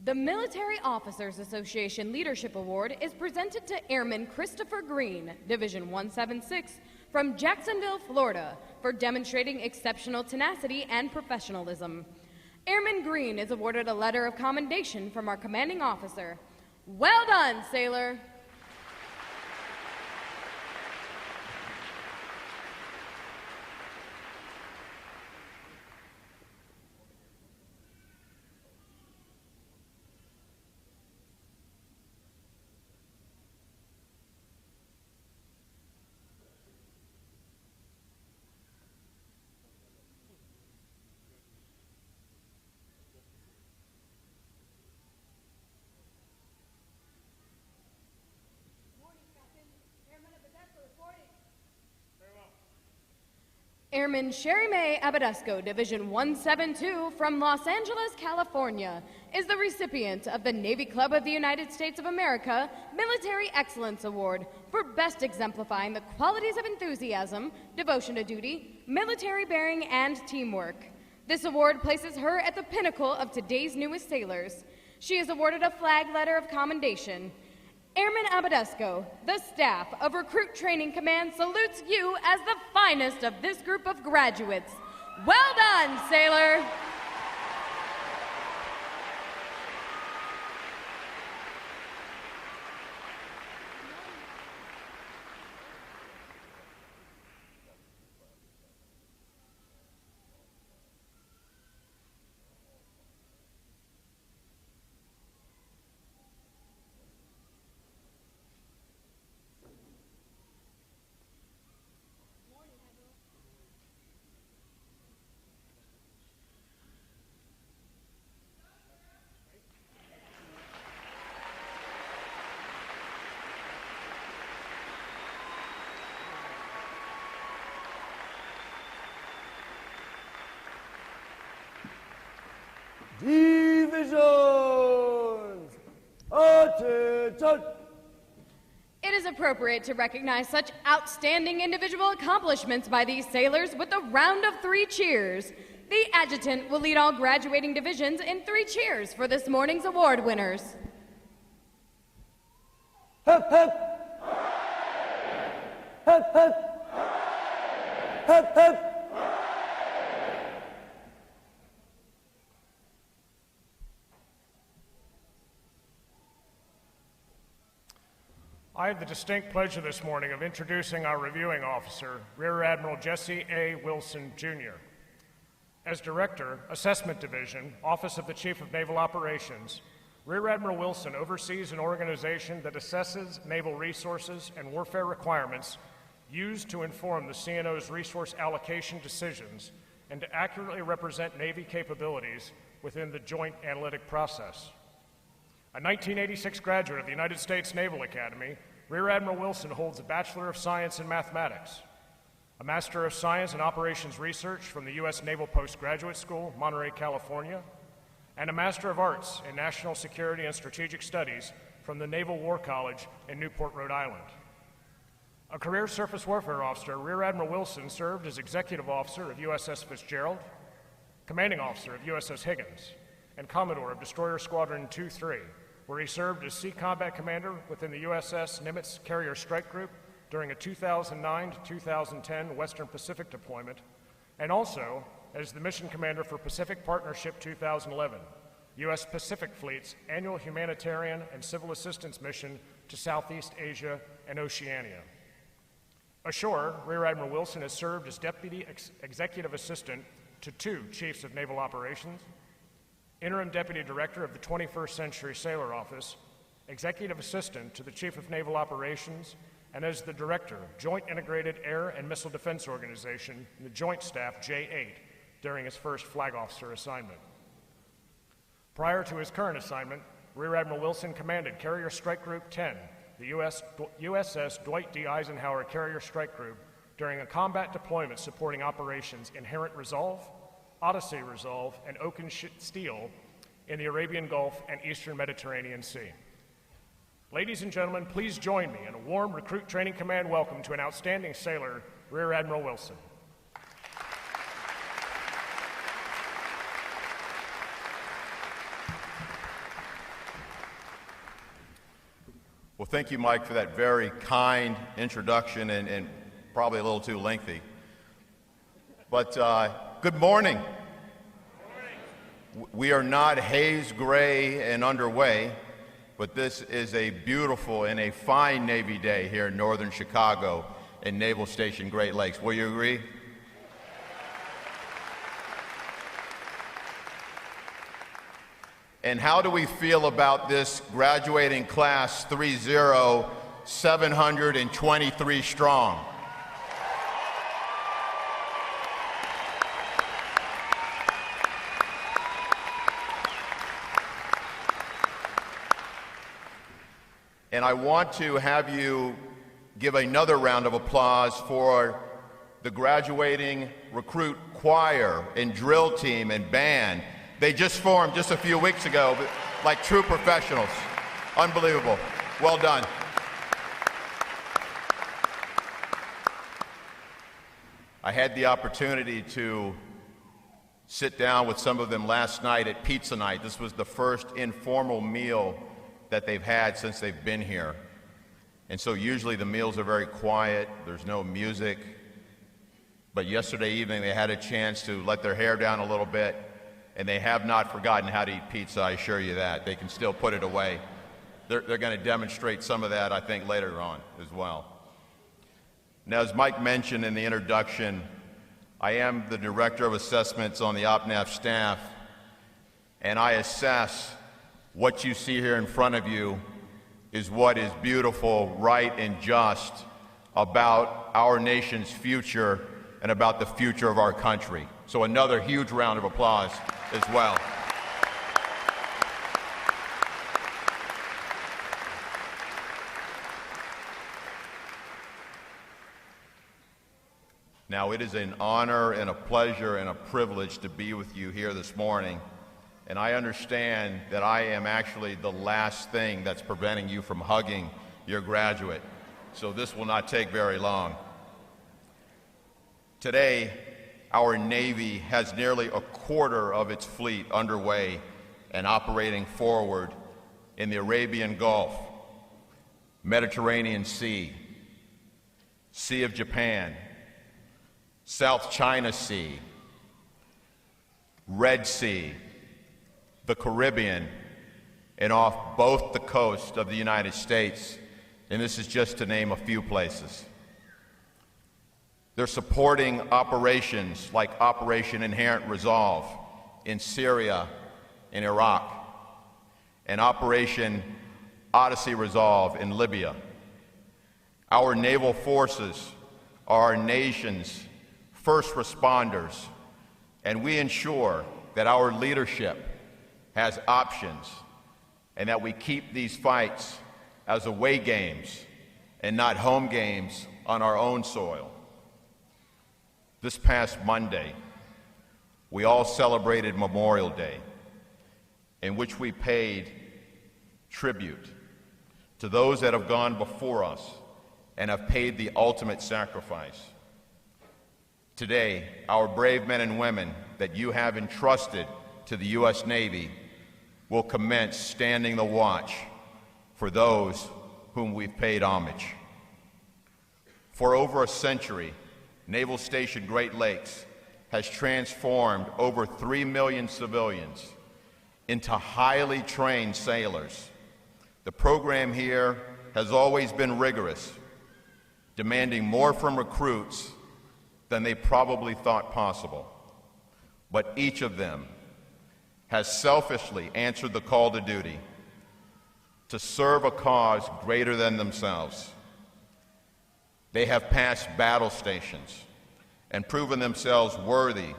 The Military Officers Association Leadership Award is presented to Airman Christopher Green, Division 176, from Jacksonville, Florida, for demonstrating exceptional tenacity and professionalism. Airman Green is awarded a letter of commendation from our commanding officer. Well done, sailor! Airman Sherry Mae Abadesco, Division 172, from Los Angeles, California, is the recipient of the Navy Club of the United States of America Military Excellence Award for best exemplifying the qualities of enthusiasm, devotion to duty, military bearing, and teamwork. This award places her at the pinnacle of today's newest sailors. She is awarded a flag letter of commendation. Airman Abadesco, the staff of Recruit Training Command salutes you as the finest of this group of graduates. Well done, sailor! Divisions! Attention! It is appropriate to recognize such outstanding individual accomplishments by these sailors with a round of 3 cheers. The adjutant will lead all graduating divisions in 3 cheers for this morning's award winners. Hep, hep! Hep, hep! Hep, hep! I have the distinct pleasure this morning of introducing our reviewing officer, Rear Admiral Jesse A. Wilson, Jr. As Director, Assessment Division, Office of the Chief of Naval Operations, Rear Admiral Wilson oversees an organization that assesses naval resources and warfare requirements used to inform the CNO's resource allocation decisions and to accurately represent Navy capabilities within the joint analytic process. A 1986 graduate of the United States Naval Academy, Rear Admiral Wilson holds a Bachelor of Science in Mathematics, a Master of Science in Operations Research from the U.S. Naval Postgraduate School, Monterey, California, and a Master of Arts in National Security and Strategic Studies from the Naval War College in Newport, Rhode Island. A career surface warfare officer, Rear Admiral Wilson served as Executive Officer of USS Fitzgerald, Commanding Officer of USS Higgins, and Commodore of Destroyer Squadron 2-3, where he served as Sea Combat Commander within the USS Nimitz Carrier Strike Group during a 2009 to 2010 Western Pacific deployment, and also as the Mission Commander for Pacific Partnership 2011, U.S. Pacific Fleet's annual humanitarian and civil assistance mission to Southeast Asia and Oceania. Ashore, Rear Admiral Wilson has served as Deputy Executive Assistant to 2 Chiefs of Naval Operations, Interim Deputy Director of the 21st Century Sailor Office, Executive Assistant to the Chief of Naval Operations, and as the Director, Joint Integrated Air and Missile Defense Organization in the Joint Staff J-8 during his first Flag Officer assignment. Prior to his current assignment, Rear Admiral Wilson commanded Carrier Strike Group 10, the USS Dwight D. Eisenhower Carrier Strike Group, during a combat deployment supporting operations Inherent Resolve, Odyssey Resolve, and Oaken Steel in the Arabian Gulf and Eastern Mediterranean Sea. Ladies and gentlemen, please join me in a warm Recruit Training Command welcome to an outstanding sailor, Rear Admiral Wilson. Well, thank you, Mike, for that very kind introduction and probably a little too lengthy. But good morning. We are not haze gray and underway, but this is a beautiful and a fine Navy day here in northern Chicago in Naval Station Great Lakes. Will you agree? And how do we feel about this graduating class 3-0, 723 strong? And I want to have you give another round of applause for the graduating recruit choir and drill team and band. They just formed just a few weeks ago, but like true professionals. Unbelievable. Well done. I had the opportunity to sit down with some of them last night at pizza night. This was the first informal meal that they've had since they've been here. And so usually the meals are very quiet, there's no music. But yesterday evening they had a chance to let their hair down a little bit, and they have not forgotten how to eat pizza, I assure you that. They can still put it away. They're going to demonstrate some of that, I think, later on as well. Now, as Mike mentioned in the introduction, I am the Director of Assessments on the OPNAV staff, and I assess what you see here in front of you is what is beautiful, right, and just about our nation's future and about the future of our country. So another huge round of applause as well. Now, it is an honor and a pleasure and a privilege to be with you here this morning and I understand that I am actually the last thing that's preventing you from hugging your graduate, so this will not take very long. Today, our Navy has nearly a quarter of its fleet underway and operating forward in the Arabian Gulf, Mediterranean Sea, Sea of Japan, South China Sea, Red Sea, the Caribbean, and off both the coast of the United States, and this is just to name a few places. They're supporting operations like Operation Inherent Resolve in Syria and Iraq, and Operation Odyssey Resolve in Libya. Our naval forces are our nation's first responders, and we ensure that our leadership has options and that we keep these fights as away games and not home games on our own soil. This past Monday, we all celebrated Memorial Day, in which we paid tribute to those that have gone before us and have paid the ultimate sacrifice. Today, our brave men and women that you have entrusted to the U.S. Navy will commence standing the watch for those whom we've paid homage. For over a century, Naval Station Great Lakes has transformed over 3 million civilians into highly trained sailors. The program here has always been rigorous, demanding more from recruits than they probably thought possible. But each of them has selfishly answered the call to duty to serve a cause greater than themselves. They have passed battle stations and proven themselves worthy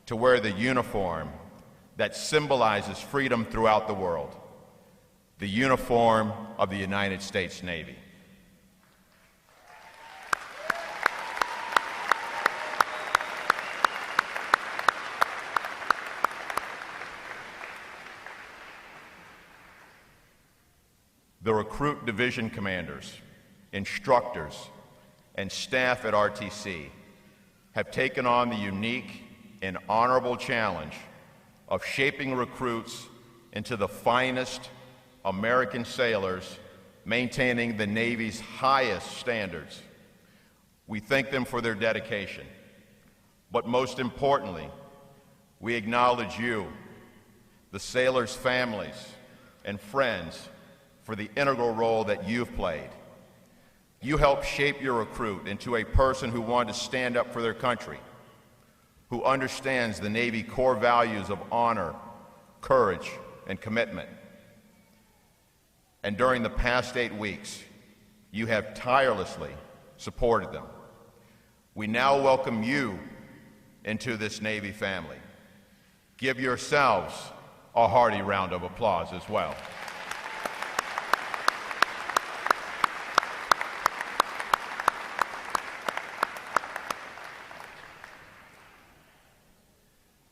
to wear the uniform that symbolizes freedom throughout the world, the uniform of the United States Navy. The recruit division commanders, instructors, and staff at RTC have taken on the unique and honorable challenge of shaping recruits into the finest American sailors, maintaining the Navy's highest standards. We thank them for their dedication, but most importantly, we acknowledge you, the sailors' families and friends, for the integral role that you've played. You helped shape your recruit into a person who wanted to stand up for their country, who understands the Navy core values of honor, courage, and commitment. And during the past 8 weeks, you have tirelessly supported them. We now welcome you into this Navy family. Give yourselves a hearty round of applause as well.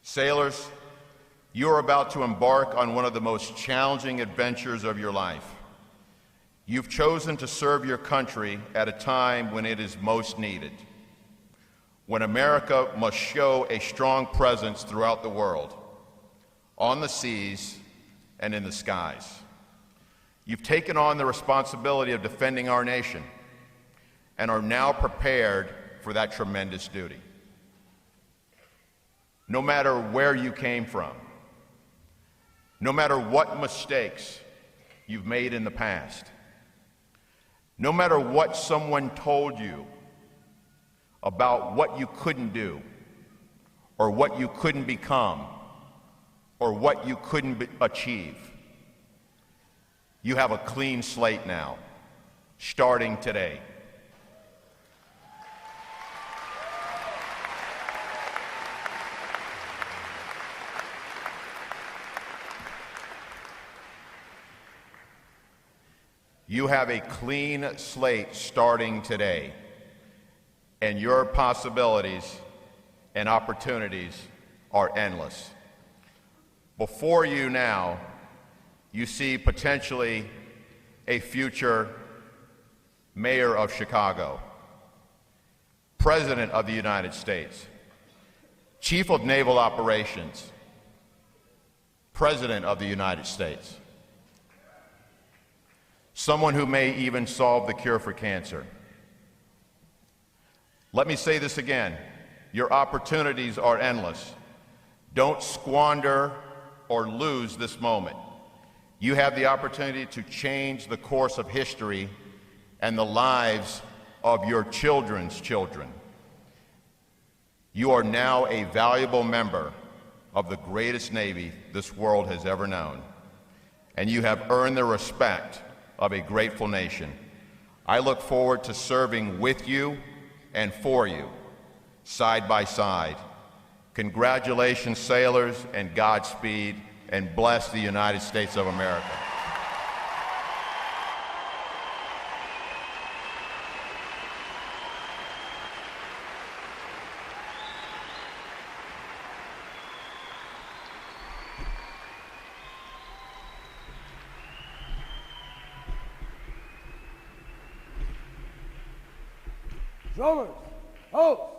Sailors, you are about to embark on one of the most challenging adventures of your life. You've chosen to serve your country at a time when it is most needed, when America must show a strong presence throughout the world, on the seas and in the skies. You've taken on the responsibility of defending our nation and are now prepared for that tremendous duty. No matter where you came from, no matter what mistakes you've made in the past, no matter what someone told you about what you couldn't do, or what you couldn't become, or what you couldn't achieve, you have a clean slate now, starting today. You have a clean slate starting today, and your possibilities and opportunities are endless. Before you now, you see potentially a future mayor of Chicago, President of the United States, Chief of Naval Operations, President of the United States, someone who may even solve the cure for cancer. Let me say this again. Your opportunities are endless. Don't squander or lose this moment. You have the opportunity to change the course of history and the lives of your children's children. You are now a valuable member of the greatest Navy this world has ever known, and you have earned the respect of a grateful nation. I look forward to serving with you and for you, side by side. Congratulations, sailors, and Godspeed, and bless the United States of America. Drummers, host.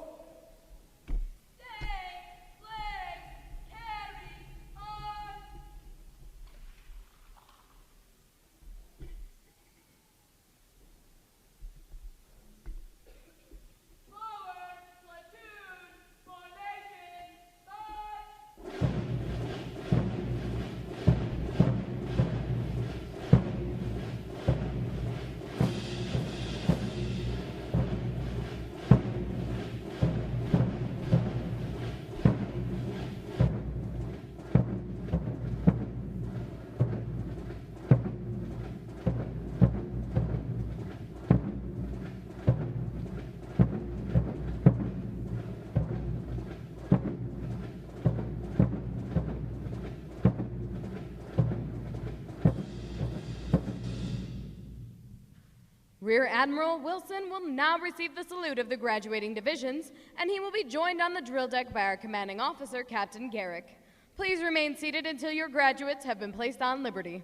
Rear Admiral Wilson will now receive the salute of the graduating divisions, and he will be joined on the drill deck by our commanding officer, Captain Garrick. Please remain seated until your graduates have been placed on liberty.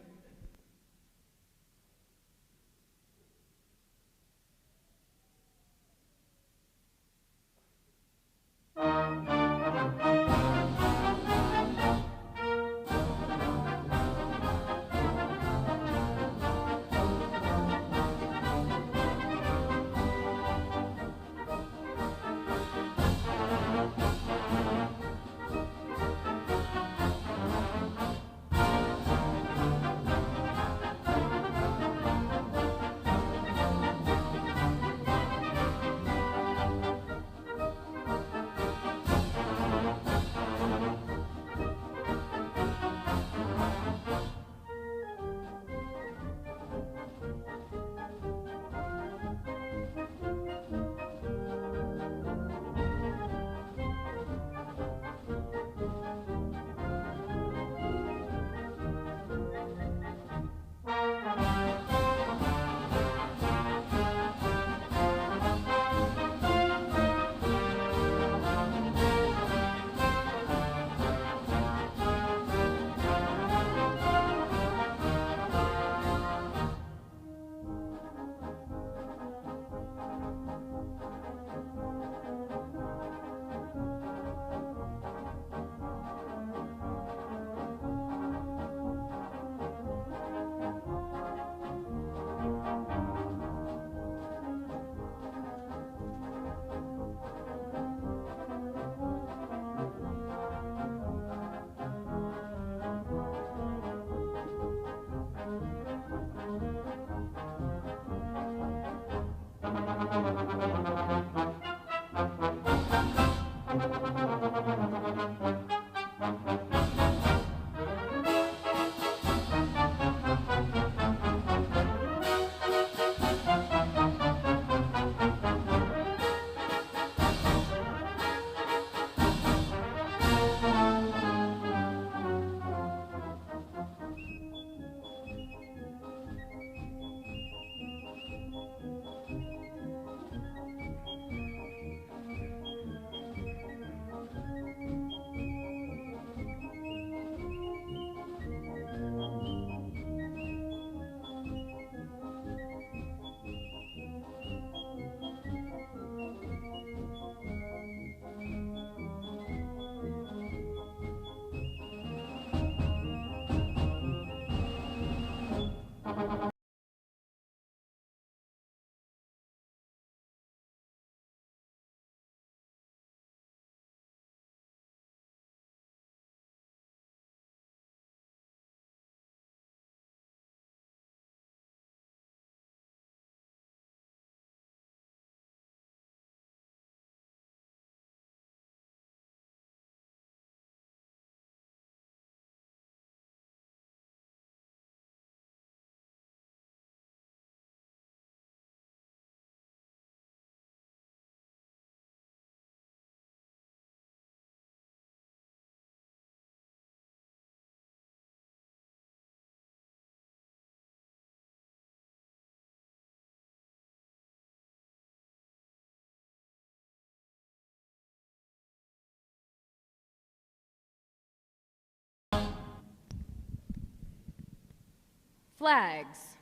flags.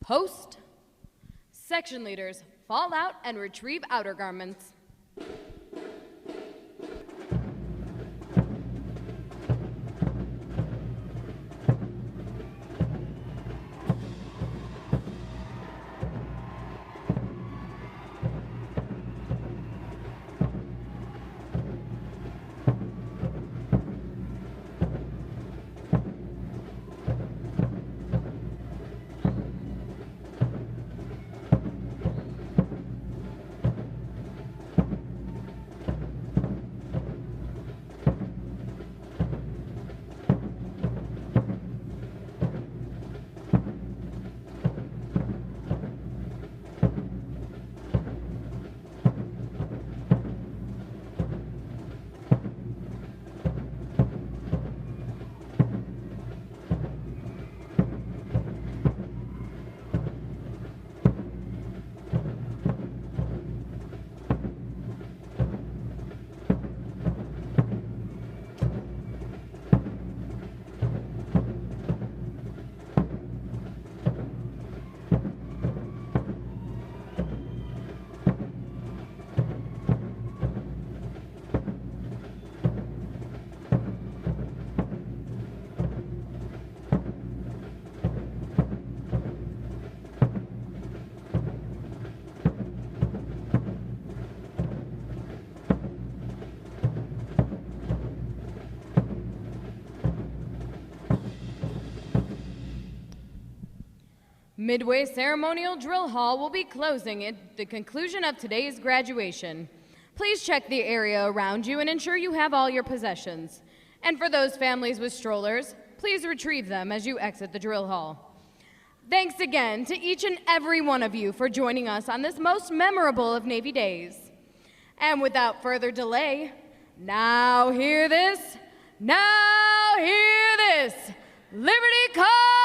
Post. Section leaders, fall out and retrieve outer garments. Midway Ceremonial Drill Hall will be closing at the conclusion of today's graduation. Please check the area around you and ensure you have all your possessions. And for those families with strollers, please retrieve them as you exit the drill hall. Thanks again to each and every one of you for joining us on this most memorable of Navy Days. And without further delay, now hear this, Liberty Call!